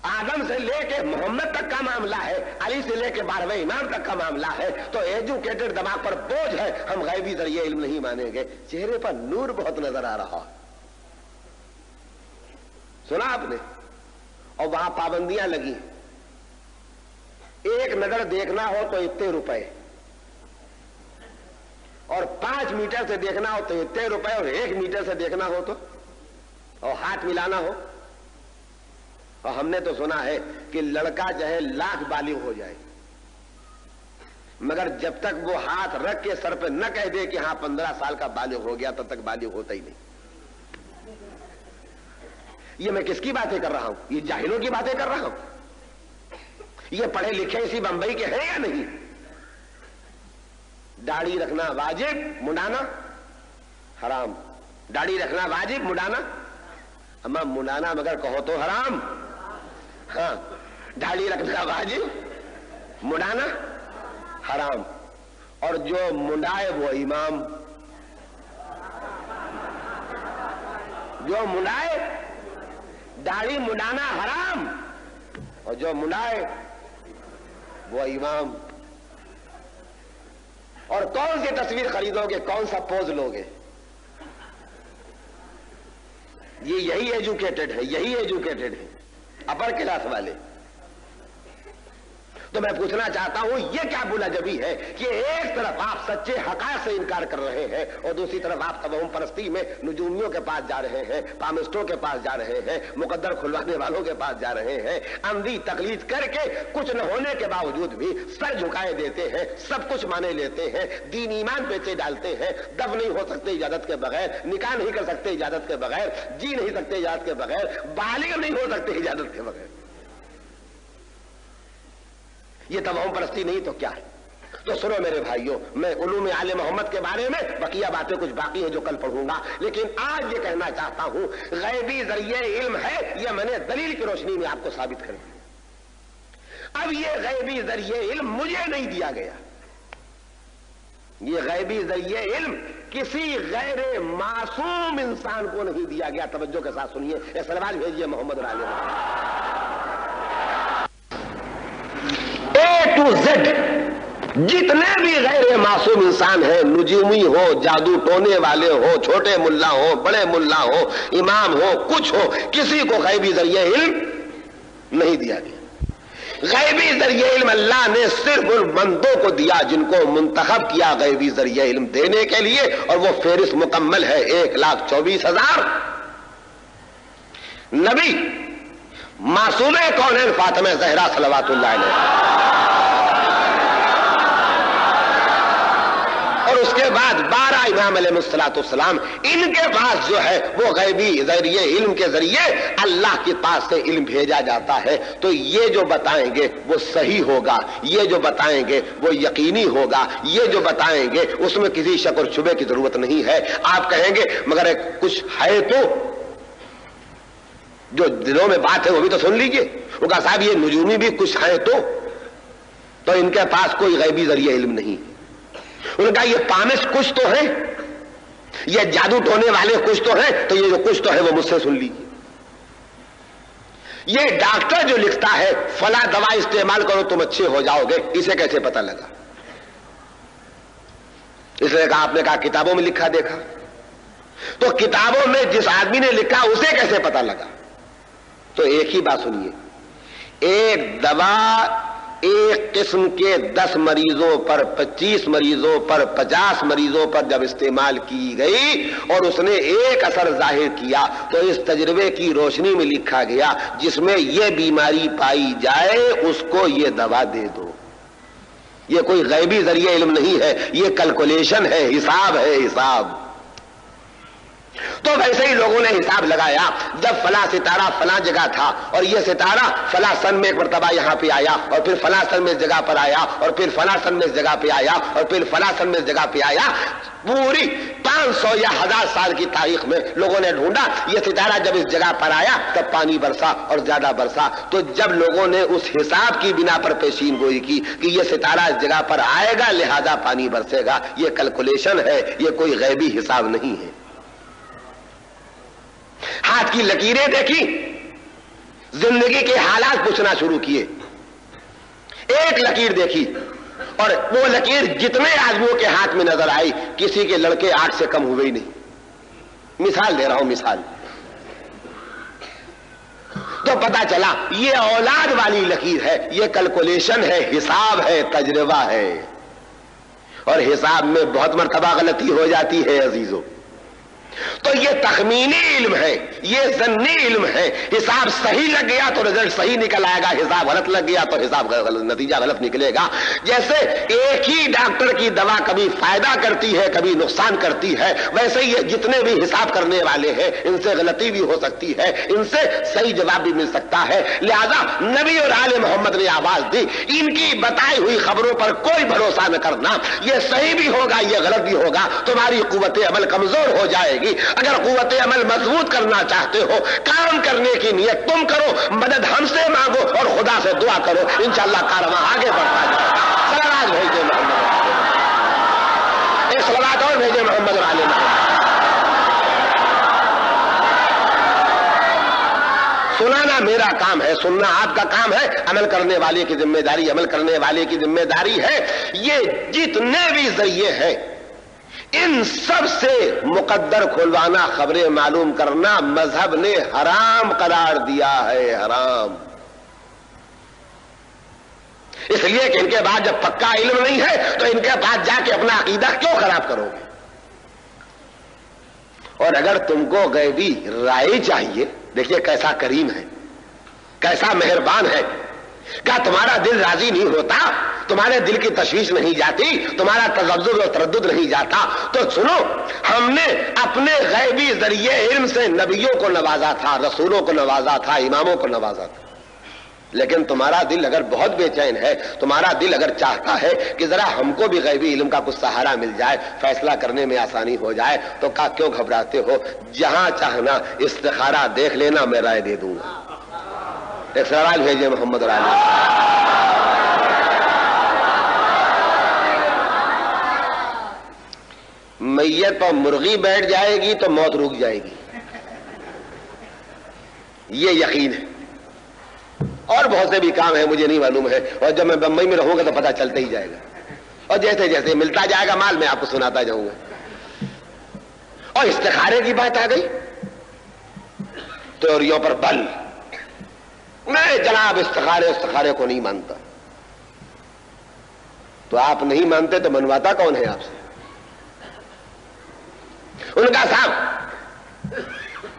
آدم سے لے کے محمد تک کا معاملہ ہے، علی سے لے کے 12ویں امام تک کا معاملہ ہے. تو ایجوکیٹڈ دماغ پر بوجھ ہے، ہم غیبی ذریعے علم نہیں مانیں گے. چہرے پر نور بہت نظر آ رہا، سنا آپ نے؟ اور وہاں پابندیاں لگی، ایک نظر دیکھنا ہو تو اتنے روپے، اور 5 میٹر سے دیکھنا ہو تو اتنے روپے، اور 1 میٹر سے دیکھنا ہو تو، اور ہاتھ ملانا ہو. اور ہم نے تو سنا ہے کہ لڑکا چاہے لاکھ بالغ ہو جائے مگر جب تک وہ ہاتھ رکھ کے سر پہ نہ کہہ دے کہ ہاں 15 سال کا بالغ ہو گیا، تب تک بالغ ہوتا ہی نہیں. یہ میں کس کی باتیں کر رہا ہوں؟ یہ جاہلوں کی باتیں کر رہا ہوں. یہ پڑھے لکھے اسی بمبئی کے ہیں یا نہیں؟ داڑھی رکھنا واجب، منڈانا حرام. داڑھی رکھنا واجب، منڈانا اما منڈانا مگر کہو تو حرام. ہاں، داڑھی رکھنا واجب، منڈانا حرام. اور جو منڈائے وہ امام، جو منڈائے، داڑھی منڈانا حرام اور جو منڈائے وہ امام. اور کون سی تصویر خریدو گے، کون سا پوز لوگے؟ یہی ایجوکیٹڈ ہے، یہی ایجوکیٹڈ ہے، اپر کلاس والے. تو میں پوچھنا چاہتا ہوں یہ کیا بلا جبی ہے کہ ایک طرف آپ سچے حقائق سے انکار کر رہے ہیں اور دوسری طرف آپ توہم پرستی میں نجومیوں کے پاس جا رہے ہیں، پامسٹوں کے پاس جا رہے ہیں، مقدر کھلوانے والوں کے پاس جا رہے ہیں، اندھی تقلید کر کے کچھ نہ ہونے کے باوجود بھی سر جھکائے دیتے ہیں، سب کچھ مانے لیتے ہیں، دین ایمان پیچھے ڈالتے ہیں. دب نہیں ہو سکتے اجازت کے بغیر، نکاح نہیں کر سکتے اجازت کے بغیر، جی نہیں سکتے اجازت کے بغیر، بالغ نہیں ہو سکتے اجازت کے بغیر. یہ توہم پرستی نہیں تو کیا ہے؟ تو سنو میرے بھائیوں، میں علوم آل محمد کے بارے میں بقیہ باتیں کچھ باقی ہیں جو کل پڑھوں گا، لیکن آج یہ کہنا چاہتا ہوں غیبی ذریعے علم ہے، یہ میں نے دلیل کی روشنی میں آپ کو ثابت کر دیا. اب یہ غیبی ذریعے علم مجھے نہیں دیا گیا، یہ غیبی ذریعے علم کسی غیر معصوم انسان کو نہیں دیا گیا. توجہ کے ساتھ سنیے، یہ سلوات بھیجیے محمد علیہ وسلم. اے ٹو زیڈ جتنے بھی غیر معصوم انسان ہیں، نجومی ہو، جادو ٹونے والے ہو، چھوٹے ملا ہو، بڑے ملا ہو، امام ہو، کچھ ہو، کسی کو غیبی ذریعے علم نہیں دیا گیا. غیبی ذریعے علم اللہ نے صرف ان بندوں کو دیا جن کو منتخب کیا غیبی ذریعے علم دینے کے لیے، اور وہ فہرست مکمل ہے 1,24,000 نبی. معصوم کونین فاطمہ زہرا صلوات اللہ علیہ، اور اس کے بعد 12 امام علیہ السلام. ان کے پاس جو ہے وہ غیبی ذریعے علم کے ذریعے اللہ کے پاس سے علم بھیجا جاتا ہے. تو یہ جو بتائیں گے وہ صحیح ہوگا، یہ جو بتائیں گے وہ یقینی ہوگا، یہ جو بتائیں گے اس میں کسی شک اور شبے کی ضرورت نہیں ہے. آپ کہیں گے مگر ایک کچھ ہے تو جو دلوں میں بات ہے وہ بھی تو سن لیجئے. وہ کہا صاحب یہ نجومی بھی کچھ ہے تو ان کے پاس کوئی غیبی ذریعہ علم نہیں. انہوں نے کہا یہ پامس کچھ تو ہے، یہ جادو ٹونے والے کچھ تو ہیں، تو یہ جو کچھ تو ہے وہ مجھ سے سن لیجیے. یہ ڈاکٹر جو لکھتا ہے فلاں دوا استعمال کرو تم اچھے ہو جاؤ گے، اسے کیسے پتہ لگا؟ اس لیے کہا آپ نے کہا کتابوں میں لکھا دیکھا، تو کتابوں میں جس آدمی نے لکھا اسے کیسے پتہ لگا؟ تو ایک ہی بات سنیے، ایک دوا ایک قسم کے 10 مریضوں پر، 25 مریضوں پر، 50 مریضوں پر جب استعمال کی گئی اور اس نے ایک اثر ظاہر کیا تو اس تجربے کی روشنی میں لکھا گیا جس میں یہ بیماری پائی جائے اس کو یہ دوا دے دو. یہ کوئی غیبی ذریعہ علم نہیں ہے، یہ کیلکولیشن ہے، حساب ہے، حساب۔ تو ویسے ہی لوگوں نے حساب لگایا، جب فلاں ستارہ فلاں جگہ تھا اور یہ ستارہ فلاں سن میں ایک مرتبہ یہاں پہ آیا اور پھر فلاں سن میں اس جگہ پر آیا اور پھر فلاں سن میں اس جگہ پہ آیا اور پھر فلاں سن میں اس جگہ پہ آیا، پوری 500 یا 1000 سال کی تاریخ میں لوگوں نے ڈھونڈا یہ ستارہ جب اس جگہ پر آیا تب پانی برسا اور زیادہ برسا۔ تو جب لوگوں نے اس حساب کی بنا پر پیشین گوئی کی کہ یہ ستارہ اس جگہ پر آئے گا لہذا پانی برسے گا، یہ کیلکولیشن ہے، یہ کوئی غیبی حساب نہیں ہے۔ ہاتھ کی لکیریں دیکھی، زندگی کے حالات پوچھنا شروع کیے، ایک لکیر دیکھی اور وہ لکیر جتنے آدمیوں کے ہاتھ میں نظر آئی کسی کے لڑکے 8 سے کم ہوئے ہی نہیں۔ مثال دے رہا ہوں، مثال۔ تو پتا چلا یہ اولاد والی لکیر ہے، یہ کیلکولیشن ہے، حساب ہے، تجربہ ہے، اور حساب میں بہت مرتبہ غلطی ہو جاتی ہے عزیزو۔ تو یہ تخمینی علم ہے، یہ ظنی علم ہے۔ حساب صحیح لگ گیا تو رزلٹ صحیح نکل آئے گا، حساب غلط لگ گیا تو حساب نتیجہ غلط نکلے گا۔ جیسے ایک ہی ڈاکٹر کی دوا کبھی فائدہ کرتی ہے کبھی نقصان کرتی ہے، ویسے ہی جتنے بھی حساب کرنے والے ہیں ان سے غلطی بھی ہو سکتی ہے، ان سے صحیح جواب بھی مل سکتا ہے۔ لہذا نبی اور آل محمد نے آواز دی ان کی بتائی ہوئی خبروں پر کوئی بھروسہ نہ کرنا، یہ صحیح بھی ہوگا یہ غلط بھی ہوگا، تمہاری قوت عمل کمزور ہو جائے گی۔ اگر قوت عمل مضبوط کرنا چاہتے ہو، کام کرنے کی نیت تم کرو، مدد ہم سے مانگو اور خدا سے دعا کرو، انشاءاللہ کارواں آگے بڑھتا جائے۔ صلوات بھیجے محمد، ایک صلوات اور بھیجے محمد اور آل محمد۔ سنانا میرا کام ہے، سننا آپ کا کام ہے، عمل کرنے والے کی ذمہ داری، عمل کرنے والے کی ذمہ داری ہے۔ یہ جتنے بھی ذریعے ہیں ان سب سے مقدر کھلوانا، خبریں معلوم کرنا مذہب نے حرام قرار دیا ہے، حرام۔ اس لیے کہ ان کے بعد جب پکا علم نہیں ہے تو ان کے بعد جا کے اپنا عقیدہ کیوں خراب کرو گے؟ اور اگر تم کو غیبی رائے چاہیے، دیکھیے کیسا کریم ہے، کیسا مہربان ہے۔ کیا تمہارا دل راضی نہیں ہوتا؟ تمہارے دل کی تشویش نہیں جاتی؟ تمہارا تذبذب اور تردد نہیں جاتا؟ تو سنو، ہم نے اپنے غیبی ذریعے علم سے نبیوں کو نوازا تھا، رسولوں کو نوازا تھا، اماموں کو نوازا تھا، لیکن تمہارا دل اگر بہت بے چین ہے، تمہارا دل اگر چاہتا ہے کہ ذرا ہم کو بھی غیبی علم کا کچھ سہارا مل جائے، فیصلہ کرنے میں آسانی ہو جائے، تو کیوں گھبراتے ہو؟ جہاں چاہنا استخارہ دیکھ لینا، میں رائے دے دوں گا۔ ایک سوال بھیجے محمد راجی۔ میت پر مرغی بیٹھ جائے گی تو موت رک جائے گی، یہ یقین ہے۔ اور بہت سے بھی کام ہیں مجھے نہیں معلوم ہے، اور جب میں بمبئی میں رہوں گا تو پتہ چلتا ہی جائے گا، اور جیسے جیسے ملتا جائے گا مال میں آپ کو سناتا جاؤں گا۔ اور استخارے کی بات آ گئی، تیوریوں پر بل، میں جناب استخارے کو نہیں مانتا۔ تو آپ نہیں مانتے تو منواتا کون ہے آپ سے؟ ان کا صاحب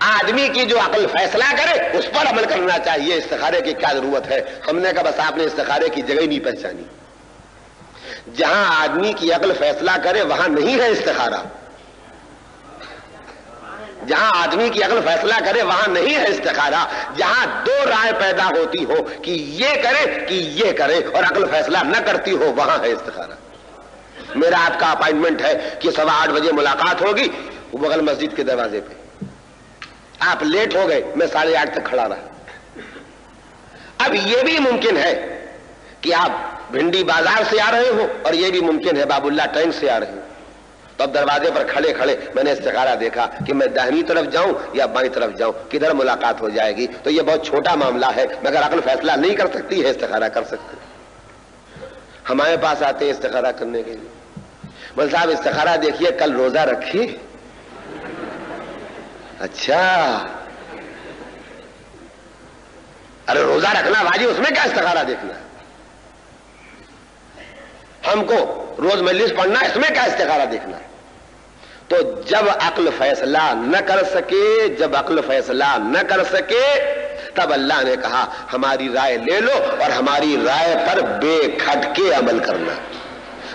آدمی کی جو عقل فیصلہ کرے اس پر عمل کرنا چاہیے، استخارے کی کیا ضرورت ہے؟ ہم نے کہا بس آپ نے استخارے کی جگہ ہی نہیں پہچانی۔ جہاں آدمی کی عقل فیصلہ کرے وہاں نہیں ہے استخارہ، جہاں آدمی کی عقل فیصلہ کرے وہاں نہیں ہے استخارہ۔ جہاں دو رائے پیدا ہوتی ہو کہ یہ کرے کہ یہ کرے اور عقل فیصلہ نہ کرتی ہو وہاں ہے استخارہ۔ میرا آپ کا اپائنٹمنٹ ہے کہ 8:15 بجے ملاقات ہوگی بغل مسجد کے دروازے پہ، آپ لیٹ ہو گئے، میں 8:30 تک کھڑا رہا۔ اب یہ بھی ممکن ہے کہ آپ بھنڈی بازار سے آ رہے ہو اور یہ بھی ممکن ہے باب اللہ ٹینک سے آ رہے ہو، تو اب دروازے پر کھڑے کھڑے میں نے استخارہ دیکھا کہ میں داہنی طرف جاؤں یا بائیں طرف جاؤں، کدھر ملاقات ہو جائے گی؟ تو یہ بہت چھوٹا معاملہ ہے، مگر عقل فیصلہ نہیں کر سکتی ہے، استخارہ کر سکتی۔ ہمارے پاس آتے ہیں استخارہ کرنے کے لیے، بول صاحب استخارہ دیکھیے کل روزہ رکھیے۔ اچھا، ارے روزہ رکھنا واجب، اس میں کیا استخارہ دیکھنا؟ ہم کو روز مجلس پڑھنا، اس میں کیا استخارہ دیکھنا؟ تو جب عقل فیصلہ نہ کر سکے، جب عقل فیصلہ نہ کر سکے تب اللہ نے کہا ہماری رائے لے لو اور ہماری رائے پر بے کھٹ کے عمل کرنا۔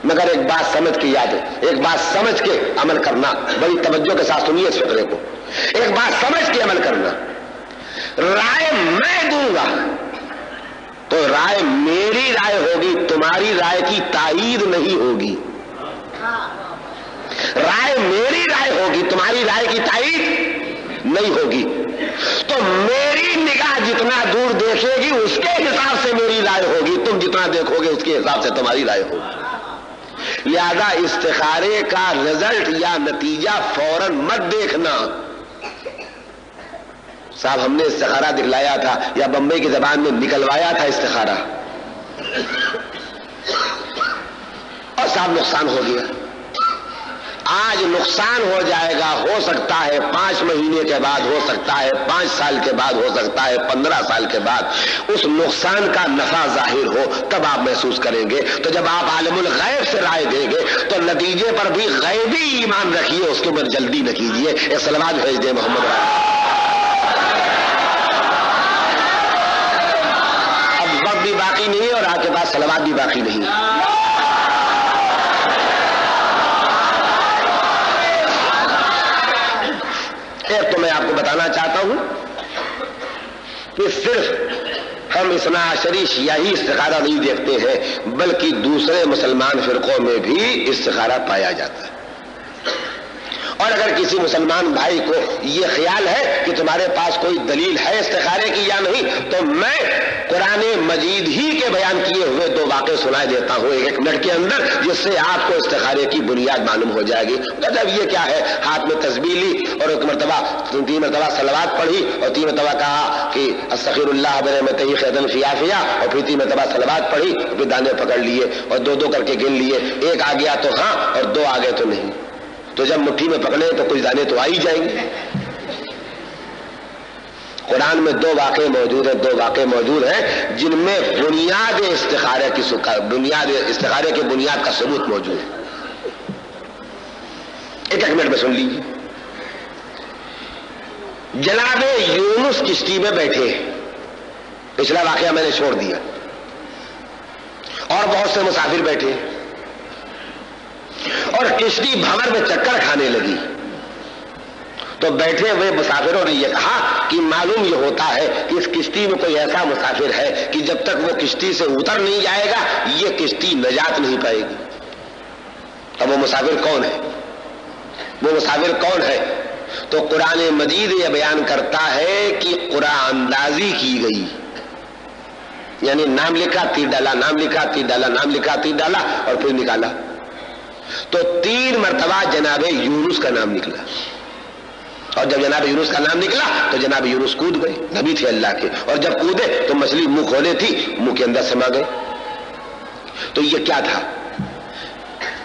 مگر ایک بات سمجھ کے یاد ہے، ایک بات سمجھ کے عمل کرنا، بڑی توجہ کے ساتھ سنیے اس فقرے کو، ایک بات سمجھ کے عمل کرنا۔ رائے میں دوں گا تو رائے میری رائے ہوگی، تمہاری رائے کی تائید نہیں ہوگی۔ رائے میری رائے ہوگی، تمہاری رائے کی تائید نہیں ہوگی۔ تو میری نگاہ جتنا دور دیکھے گی اس کے حساب سے میری رائے ہوگی، تم جتنا دیکھو گے اس کے حساب سے تمہاری رائے ہوگی۔ لہذا استخارے کا رزلٹ یا نتیجہ فوراً مت دیکھنا، صاحب ہم نے استخارہ دکھلایا تھا یا بمبئی کی زبان میں نکلوایا تھا استخارہ، اور صاحب نقصان ہو گیا۔ آج نقصان ہو جائے گا، ہو سکتا ہے 5 مہینے کے بعد، ہو سکتا ہے 5 سال کے بعد، ہو سکتا ہے 15 سال کے بعد اس نقصان کا نفع ظاہر ہو، تب آپ محسوس کریں گے۔ تو جب آپ عالم الغیب سے رائے دیں گے تو نتیجے پر بھی غیبی ایمان رکھیے، اس کے اوپر جلدی نہ کیجیے۔ ایک صلوات بھیج دیں محمد رائے۔ اب وقت بھی باقی نہیں اور آپ کے پاس صلوات بھی باقی نہیں۔ ایک تو میں آپ کو بتانا چاہتا ہوں کہ صرف ہم اثنا عشری شیعی استخارہ نہیں دیکھتے ہیں، بلکہ دوسرے مسلمان فرقوں میں بھی استخارہ پایا جاتا ہے۔ اور اگر کسی مسلمان بھائی کو یہ خیال ہے کہ تمہارے پاس کوئی دلیل ہے استخارے کی یا نہیں، تو میں قرآن مجید ہی کے بیان کیے ہوئے 2 واقعے سنائے دیتا ہوں 1 منٹ کے اندر، جس سے آپ کو استخارے کی بنیاد معلوم ہو جائے گی۔ جب یہ کیا ہے، ہاتھ میں تسبیح لی اور 3 مرتبہ صلوات پڑھی اور 3 مرتبہ کہا کہ استغفر اللہ برحمتہ خیرا فی عافیہ، اور پھر 3 مرتبہ صلوات پڑھی، پھر دانے پکڑ لیے اور 2 کر کے گن لیے، 1 آ گیا تو ہاں اور 2 آ گئے تو نہیں۔ تو جب مٹھی میں پکڑے تو کچھ دانے تو آ ہی جائیں گے۔ قرآن میں 2 واقعے موجود ہیں، 2 واقعے موجود ہیں جن میں بنیاد استخارے کی بنیاد کا ثبوت موجود ہے۔ ایک منٹ میں سن لیجیے۔ جناب یونس کشتی میں بیٹھے، پچھلا واقعہ میں نے چھوڑ دیا، اور بہت سے مسافر بیٹھے اور کشتی بھنور میں چکر کھانے لگی۔ تو بیٹھے ہوئے مسافروں نے یہ کہا کہ معلوم یہ ہوتا ہے کہ اس کشتی میں کوئی ایسا مسافر ہے کہ جب تک وہ کشتی سے اتر نہیں جائے گا یہ کشتی نجات نہیں پائے گی۔ اب وہ مسافر کون ہے؟ وہ مسافر کون ہے؟ تو قرآن مجید یہ بیان کرتا ہے کہ قرآن اندازی کی گئی، یعنی نام لکھا تیر ڈالا، نام لکھا تیر ڈالا، نام لکھا تیر ڈالا اور پھر نکالا، تو 3 مرتبہ جناب یونس کا نام نکلا، اور جب جناب یونس کا نام نکلا تو جناب یونس کود گئے، نبی تھے اللہ کے، اور جب کودے تو مچھلی منہ کھولے تھی، منہ کے اندر سما گئے۔ تو یہ کیا تھا؟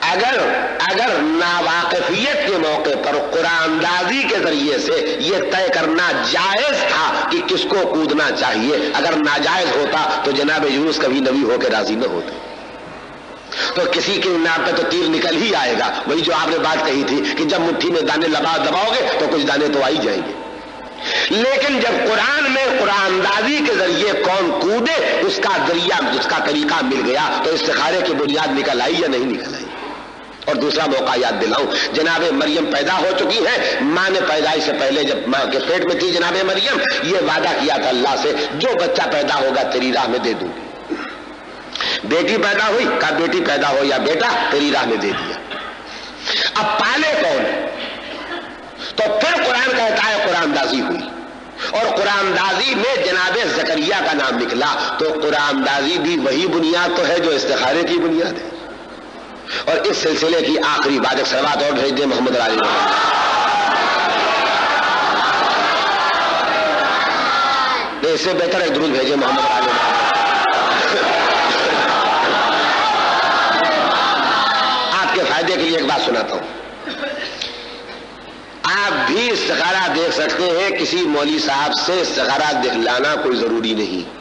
اگر ناواقفیت کے موقع پر قرآن اندازی کے ذریعے سے یہ طے کرنا جائز تھا کہ کس کو کودنا چاہیے، اگر ناجائز ہوتا تو جناب یونس کبھی نبی ہو کے راضی نہ ہوتے۔ تو کسی کے نام پہ تو تیر نکل ہی آئے گا، وہی جو آپ نے بات کہی تھی کہ جب مٹھی میں دانے دباؤ گے تو کچھ دانے تو آ ہی جائیں گے۔ لیکن جب قرآن میں قرآن اندازی کے ذریعے کون کودے اس کا ذریعہ، اس کا طریقہ مل گیا، تو استخارے کی بنیاد نکل آئی یا نہیں نکل آئی؟ اور دوسرا موقع یاد دلاؤں، جناب مریم پیدا ہو چکی ہے، ماں نے پیدائش سے پہلے جب ماں کے پیٹ میں تھی جناب مریم، یہ وعدہ کیا تھا اللہ سے جو بچہ پیدا ہوگا تیری راہ میں دے دوں گی۔ بیٹی پیدا ہوئی، کہا بیٹی پیدا ہو یا بیٹا تیری راہ میں دے دیا۔ اب پالے کون؟ تو پھر قرآن کہتا ہے قرآن اندازی ہوئی، اور قرآن اندازی میں جناب زکریا کا نام نکلا، تو قرآن اندازی بھی وہی بنیاد تو ہے جو استخارے کی بنیاد ہے۔ اور اس سلسلے کی آخری بات، ایک صلوات اور بھیج دیں محمد علی، اس سے بہتر ایک درود بھیجیں محمد علی۔ آپ کے فائدے کے لیے ایک بات سناتا ہوں، آپ بھی استخارہ دیکھ سکتے ہیں، کسی مولوی صاحب سے استخارہ دکھلانا کوئی ضروری نہیں۔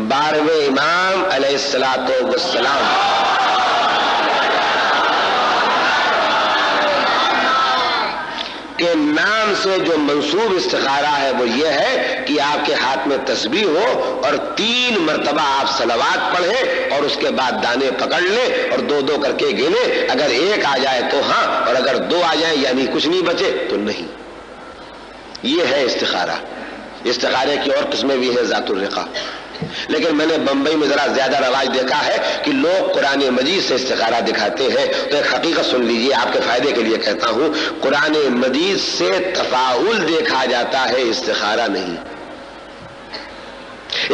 12ویں امام علیہ الصلوۃ والسلام کہ نام سے جو منسوب استخارہ ہے وہ یہ ہے کہ آپ کے ہاتھ میں تسبیح ہو اور 3 مرتبہ آپ صلوات پڑھیں اور اس کے بعد دانے پکڑ لیں اور 2 کر کے گنیں. اگر 1 آ جائے تو ہاں، اور اگر 2 آ جائیں یعنی کچھ نہیں بچے تو نہیں. یہ ہے استخارہ. استخارے کی اور قسمیں بھی ہیں ذات الرقا. لیکن میں نے بمبئی میں ذرا زیادہ رواج دیکھا ہے کہ لوگ قرآن مجید سے استخارہ دکھاتے ہیں. تو ایک حقیقت سن لیجئے، آپ کے فائدے کے لیے کہتا ہوں. قرآن مجید سے تفاعل دیکھا جاتا ہے، استخارہ نہیں.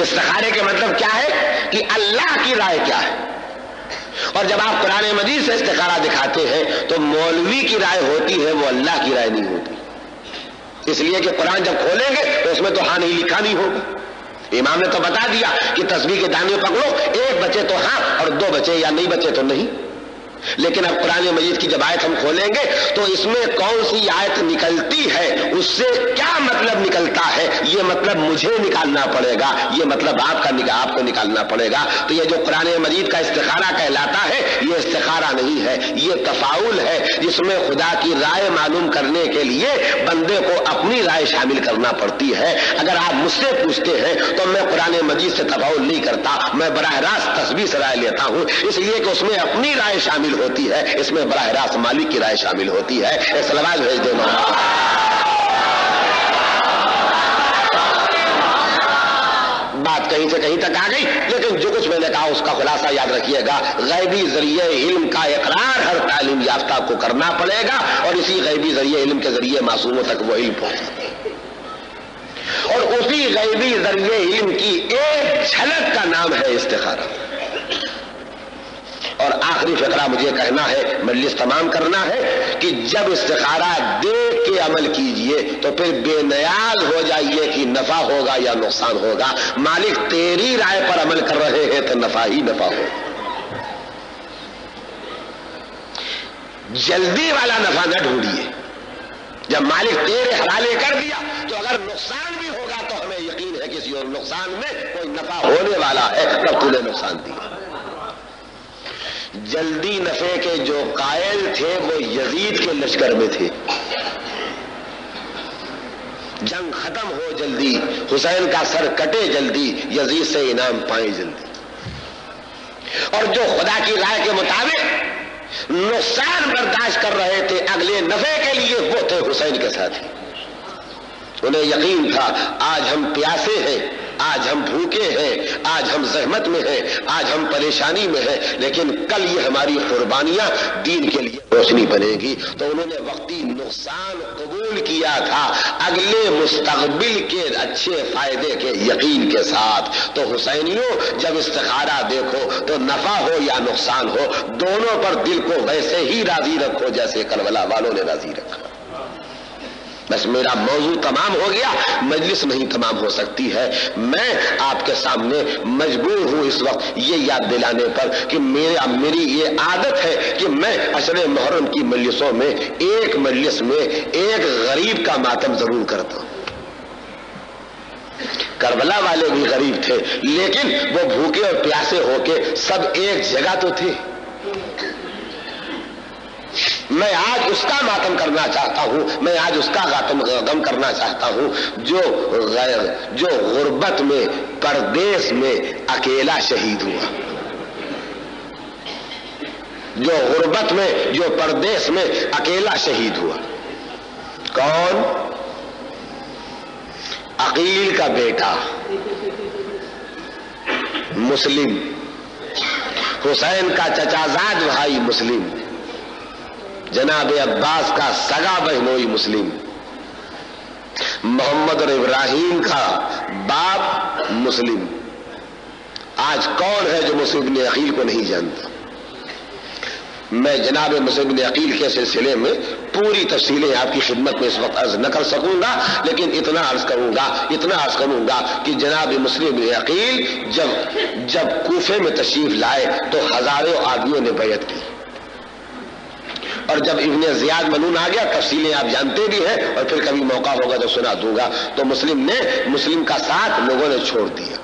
استخارے کے مطلب کیا ہے کہ اللہ کی رائے کیا ہے. اور جب آپ قرآن مجید سے استخارہ دکھاتے ہیں تو مولوی کی رائے ہوتی ہے، وہ اللہ کی رائے نہیں ہوتی. اس لیے کہ قرآن جب کھولیں گے تو اس میں تو ہاں نہیں لکھا نہیں ہوگا. امام نے تو بتا دیا کہ تسبیح کے دانے پکڑو، 1 بچے تو ہاں اور 2 بچے یا نہیں بچے تو نہیں. لیکن اب قرآن مجید کی جب آیت ہم کھولیں گے تو اس میں کون سی آیت نکلتی ہے، اس سے کیا مطلب نکلتا ہے، یہ مطلب مجھے نکالنا پڑے گا، یہ مطلب آپ کو نکالنا پڑے گا. تو یہ جو قرآن مجید کا استخارہ کہلاتا ہے یہ استخارہ نہیں ہے، یہ تفاعل ہے جس میں خدا کی رائے معلوم کرنے کے لیے بندے کو اپنی رائے شامل کرنا پڑتی ہے. اگر آپ مجھ سے پوچھتے ہیں تو میں قرآن مجید سے تفاعل نہیں کرتا، میں براہ راست تسبیح سے رائے لیتا ہوں، اس لیے کہ اس میں اپنی رائے شامل ہوتی ہے، اس میں براہ راست مالک کی رائے شامل ہوتی ہے. ایک سلوات بھیج دینا. بات کہیں سے کہیں تک آ گئی، لیکن جو کچھ میں نے کہا اس کا خلاصہ یاد رکھیے گا. غیبی ذریعے علم کا اقرار ہر تعلیم یافتہ کو کرنا پڑے گا، اور اسی غیبی ذریعے علم کے ذریعے معصوموں تک وہ علم پہنچاتے ہیں. اور اسی غیبی ذریعے علم کی ایک جھلک کا نام ہے استخارہ. اور آخری فقرہ مجھے کہنا ہے، مجلس تمام کرنا ہے، کہ جب استخارہ دیکھ کے عمل کیجئے تو پھر بے نیاز ہو جائیے کہ نفع ہوگا یا نقصان ہوگا. مالک تیری رائے پر عمل کر رہے ہیں تو نفع ہی نفع ہو. جلدی والا نفع نہ ڈھونڈیے. جب مالک تیرے حوالے کر دیا تو اگر نقصان بھی ہوگا تو ہمیں یقین ہے کسی اور نقصان میں کوئی نفع ہونے والا ہے، تب تو نے نقصان دیا. جلدی نفع کے جو قائل تھے وہ یزید کے لشکر میں تھے. جنگ ختم ہو جلدی، حسین کا سر کٹے جلدی، یزید سے انعام پائے جلدی. اور جو خدا کی رائے کے مطابق نقصان برداشت کر رہے تھے اگلے نفع کے لیے، وہ تھے حسین کے ساتھی. انہیں یقین تھا آج ہم پیاسے ہیں، آج ہم بھوکے ہیں، آج ہم زحمت میں ہیں، آج ہم پریشانی میں ہیں، لیکن کل یہ ہماری قربانیاں دین کے لیے روشنی بنے گی. تو انہوں نے وقتی نقصان قبول کیا تھا اگلے مستقبل کے اچھے فائدے کے یقین کے ساتھ. تو حسینیوں جب استخارہ دیکھو تو نفع ہو یا نقصان ہو، دونوں پر دل کو ویسے ہی راضی رکھو جیسے کربلا والوں نے راضی رکھا. بس میرا موضوع تمام ہو گیا، مجلس نہیں تمام ہو سکتی ہے. میں آپ کے سامنے مجبور ہوں اس وقت یہ یاد دلانے پر کہ میری یہ عادت ہے کہ میں عشر محرم کی مجلسوں میں ایک مجلس میں ایک غریب کا ماتم ضرور کرتا ہوں. کربلا والے بھی غریب تھے لیکن وہ بھوکے اور پیاسے ہو کے سب ایک جگہ تو تھے. میں آج اس کا ماتم کرنا چاہتا ہوں، میں آج اس کا غم کرنا چاہتا ہوں جو غربت میں پردیس میں اکیلا شہید ہوا. جو غربت میں، جو پردیس میں اکیلا شہید ہوا. کون؟ عقیل کا بیٹا مسلم، حسین کا چچا زاد بھائی مسلم، جناب عباس کا سگا بہنوئی مسلم، محمد اور ابراہیم کا باپ مسلم. آج کون ہے جو مصعب بن عقیل کو نہیں جانتا؟ میں جناب مصعب بن عقیل کے سلسلے میں پوری تفصیلیں آپ کی خدمت میں اس وقت عرض نہ کر سکوں گا، لیکن اتنا عرض کروں گا کہ جناب مصعب بن عقیل جب کوفے میں تشریف لائے تو ہزاروں آدمیوں نے بیعت کی. اور جب ابن زیاد منون آ گیا، تفصیلیں آپ جانتے بھی ہیں اور پھر کبھی موقع ہوگا تو سنا دوں گا، تو مسلم کا ساتھ لوگوں نے چھوڑ دیا.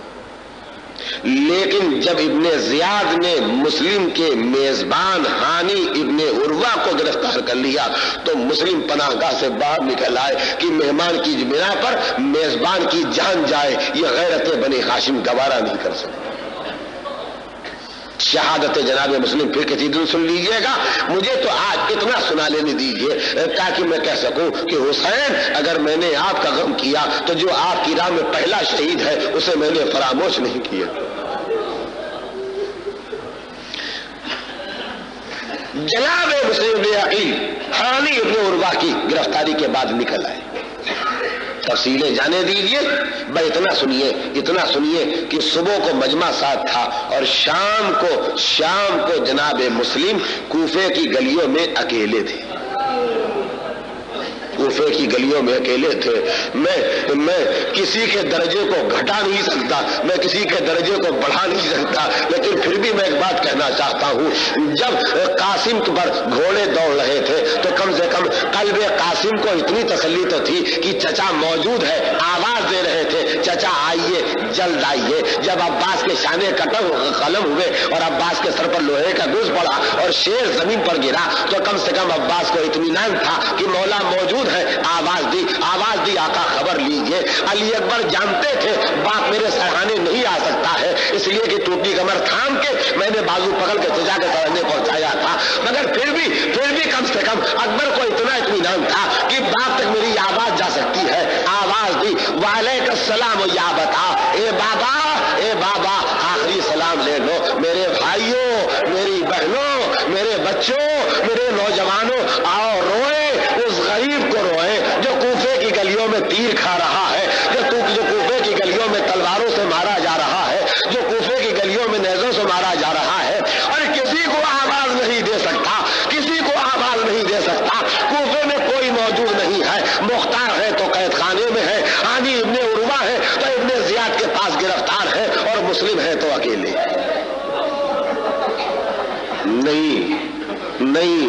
لیکن جب ابن زیاد نے مسلم کے میزبان ہانی ابن عروہ کو گرفتار کر لیا تو مسلم پناہ گاہ سے باہر نکل آئے کہ مہمان کی بنا پر میزبان کی جان جائے، یہ غیرت بنی ہاشم گوارا نہیں کر سکتے۔ شہادت جناب مسلم پھر کسی دن سن لیجئے گا، مجھے تو آج اتنا سنا لینے دیجئے تاکہ میں کہہ سکوں کہ حسین اگر میں نے آپ کا غم کیا تو جو آپ کی راہ میں پہلا شہید ہے اسے میں نے فراموش نہیں کیا۔ جناب مسلم بن عقیل ہانی ابن عروہ کی گرفتاری کے بعد نکل آئے، تفصیلیں جانے دیجئے، بس اتنا سنیے کہ صبح کو مجمع ساتھ تھا اور شام کو جناب مسلم کوفے کی گلیوں میں اکیلے تھے، کوفے کی گلیوں میں اکیلے تھے۔ میں کسی کے درجے کو گھٹا نہیں سکتا، میں کسی کے درجے کو بڑھا نہیں سکتا، لیکن پھر بھی میں ایک بات کہنا چاہتا ہوں، جب قاسم پر گھوڑے دوڑ رہے تھے تو کم سے کم قلب قاسم کو اتنی تسلی تو تھی کہ چچا موجود ہے، آواز دے رہے تھے چچا آئیے جلد آئیے۔ جب عباس کے شانے قلم ہوئے اور عباس کے سر پر لوہے کا گوز پڑا اور شیر زمین پر گرا تو کم سے کم عباس کو اطمینان تھا کہ مولا موجود ہے، آواز دی آقا خبر لیجئے۔ علی اکبر جانتے تھے باپ میرے سرحانے نہیں آ سکتا ہے، اس لیے کہ ٹوٹی کمر تھام کے میں نے بازو پکڑ کے چچا کے سرحانے پہنچایا تھا، مگر پھر بھی کم سے کم اکبر کو اتنا اطمینان تھا کہ باپ تک میری آواز جا سکتی ہے۔ آواز دی، وعلیکم السلام، یا بتا اے بابا آخری سلام لے لو، میرے بھائیوں، میری بہنوں، میرے بچوں، میرے نوجوانوں، آؤ روئے، اس غریب کو روئے جو کوفے کی گلیوں میں تیر کھا رہا ہے، جو کوفے کی گلیوں میں تلواروں سے مارا جا رہا ہے، جو کوفے کی گلیوں میں نیزوں سے مارا جا رہا ہے، اور کسی کو آواز نہیں دے سکتا، کوفے میں کوئی موجود نہیں ہے، مختار ہے تو قید خانے میں ہے، ہانی ابن عروہ ہے تو ابن زیاد کے پاس گرفتار ہے، اور مسلم ہے تو اکیلے۔ نہیں،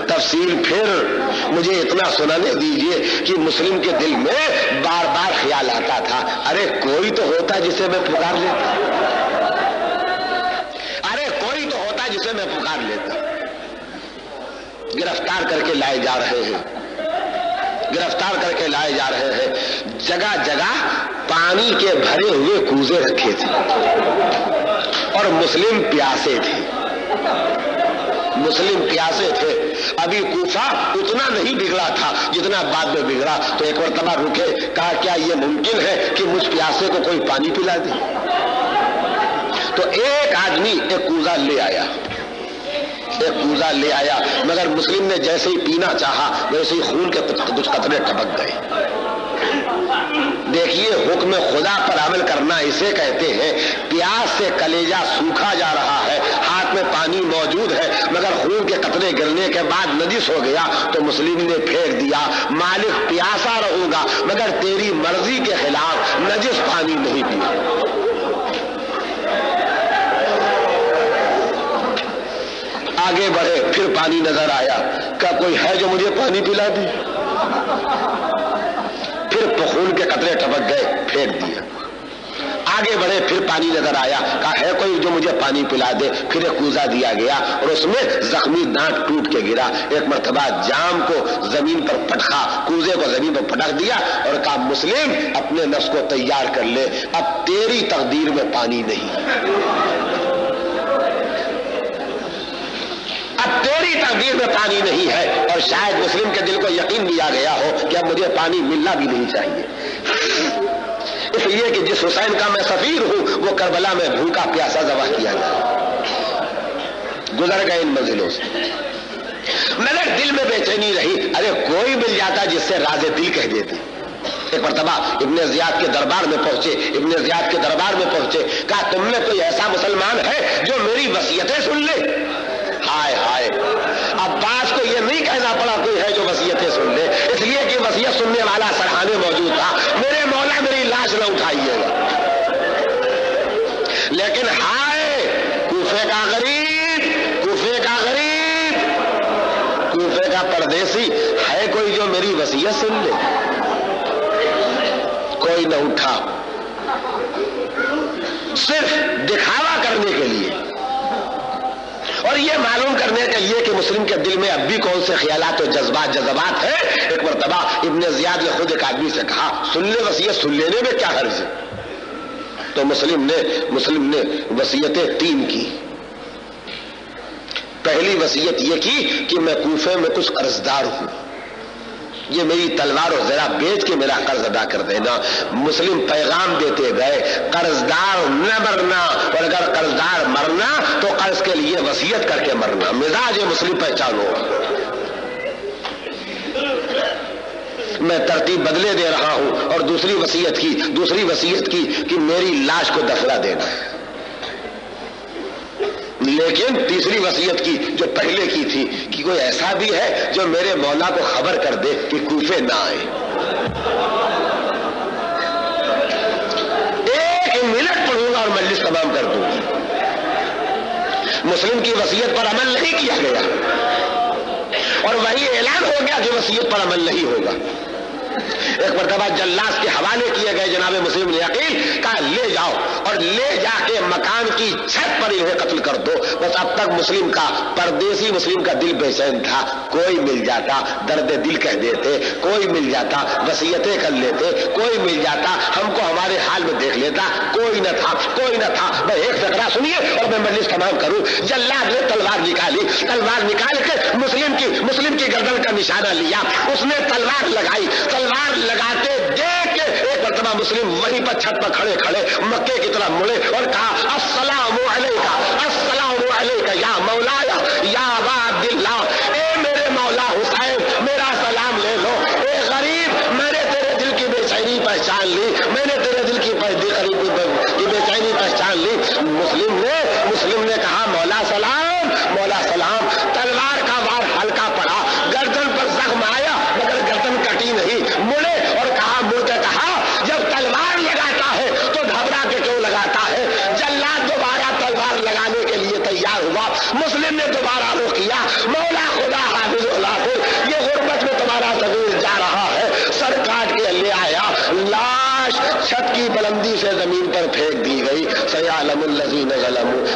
تفصیل پھر مجھے اتنا سنانے دیجئے کہ مسلم کے دل میں بار بار خیال آتا تھا، ارے کوئی تو ہوتا جسے میں پکار لیتا، گرفتار کر کے لائے جا رہے ہیں، جگہ جگہ پانی کے بھرے ہوئے کوزے رکھے تھے اور مسلم پیاسے تھے۔ ابھی کوفہ اتنا نہیں بگڑا تھا جتنا بعد میں بگڑا، تو ایک مرتبہ رکے، کہا کیا یہ ممکن ہے کہ مجھ پیاسے کو کوئی پانی پلا دے؟ تو ایک آدمی ایک کوزہ لے آیا، مگر مسلم نے جیسے ہی پینا چاہا ویسے ہی خون کے کچھ قطرے ٹپک گئے۔ دیکھیے حکم خدا پر عمل کرنا اسے کہتے ہیں، پیاس سے کلیجہ سوکھا جا رہا ہے، ہاتھ میں پانی موجود ہے مگر خون کے قطرے گرنے کے بعد نجس ہو گیا تو مسلم نے پھینک دیا، مالک پیاسا رہوں گا مگر تیری مرضی کے خلاف نجس پانی نہیں پیوں۔ آگے بڑھے، پھر پانی نظر آیا، کیا کوئی ہے جو مجھے پانی پلا دے؟ پھر خون کے قطرے ٹپک گئے، پھینک دیا۔ آگے بڑھے، پھر پانی نظر آیا، کہا ہے کوئی جو مجھے پانی پلا دے؟ پھر ایک کوزہ دیا گیا اور اس میں زخمی دانت ٹوٹ کے گرا۔ ایک مرتبہ جام کو زمین پر پٹخا، کوزے کو زمین پر پٹک دیا اور کہا مسلم اپنے نفس کو تیار کر لے، اب تیری تقدیر میں پانی نہیں، ہے۔ اور شاید مسلم کے دل کو یقین بھی آ گیا ہو کہ اب مجھے پانی ملنا بھی نہیں چاہیے، اس لیے کہ جس حسین کا میں سفیر ہوں وہ کربلا میں بھوکا پیاسا ذبح کیا گیا، گزر گئے ان منزلوں سے، مگر دل میں بے چینی رہی، ارے کوئی مل جاتا جس سے راز دل کہہ دیتے۔ ایک مرتبہ ابن زیاد کے دربار میں پہنچے، کہا تم میں کوئی ایسا مسلمان ہے جو میری وصیتیں سن لے؟ ہائے ہائے، عباس کو یہ نہیں کہنا پڑا کوئی ہے جو وصیتیں سن لے، اس لیے کہ وصیت سننے والا سرحانے موجود تھا، میرے مولا میری لاش نہ اٹھائیے گا۔ لیکن ہائے کوفے کا پردیسی، ہے کوئی جو میری وصیت سن لے؟ کوئی نہ اٹھا۔ صرف دکھاوا کرنے کے لیے اور یہ معلوم کرنے کے لیے کہ مسلم کے دل میں اب بھی کون سے خیالات و جذبات ہیں۔ ایک مرتبہ ابن زیاد نے خود ایک آدمی سے کہا سن لے وصیت، سن لینے میں کیا حرج ہے؟ تو مسلم نے وصیتیں 3 کی۔ پہلی وصیت یہ کی کہ میں کوفے میں کچھ قرضدار ہوں، یہ میری تلوار و زرہ بیچ کے میرا قرض ادا کر دینا۔ مسلم پیغام دیتے گئے قرضدار نہ مرنا، اور اگر قرضدار مرنا تو قرض کے لیے وصیت کر کے مرنا۔ مزاج مسلم پہچانو۔ میں ترتیب بدلے دے رہا ہوں اور دوسری وصیت کی کہ میری لاش کو دفنا دینا، لیکن تیسری وصیت کی جو پہلے کی تھی کہ کوئی ایسا بھی ہے جو میرے مولا کو خبر کر دے کہ کوفے نہ آئے۔ 1 منٹ پڑھوں گا اور مجلس تمام کر دوں گا۔ مسلم کی وصیت پر عمل نہیں کیا گیا اور وہی اعلان ہو گیا کہ وصیت پر عمل نہیں ہوگا۔ ایک مرتبہ جلاس کے حوالے کیے گئے جناب مسلم نے عقیل کہا لے جاؤ اور لے جا کے مکان کی چھت پر انہیں قتل کر دو۔ بس اب تک مسلم کا پردیسی مسلم کا دل بے چین تھا، کوئی مل جاتا درد دل کہہ دیتے، کوئی مل جاتا وصیتیں کر لیتے، کوئی مل جاتا ہم کو ہمارے حال میں دیکھ لیتا، کوئی نہ تھا۔ میں ایک فقرہ سنیے اور میں مجلس تمام کروں۔ جلاد نے تلوار نکال کے مسلم کی گردن کا نشانہ لیا، اس نے تلوار لگاتے دیکھ کے ایک مرتبہ مسلم وہیں پر چھت پر کھڑے مکے کی طرف مڑے اور کہا السلام علیکہ یا مولایا یا ابا عبداللہ، اے میرے مولا حسین میرا سلام لے لو۔ اے غریب میں نے تیرے دل کی بے چینی پہچان لی، پہچان لی۔ مسلم نے کہا مولا سلام۔ تلوار کا وار ہلکا پڑا، گردن پر زخم آیا مگر گردن کٹی نہیں۔ مڑ کے کہا جب تلوار لگاتا ہے تو گھبرا کے کیوں لگاتا ہے؟ جلاد دوبارہ تلوار لگانے کے لیے تیار ہوا، مسلم نے دوبارہ رو کیا مولا خدا حافظ الحافظ، یہ غربت میں تمہارا صغیر جا رہا ہے۔ سر کاٹ کے لے آیا، لاش چھت کی بلندی سے زمین پر پھینک دی گئی۔ سیعلم الذین ظلموا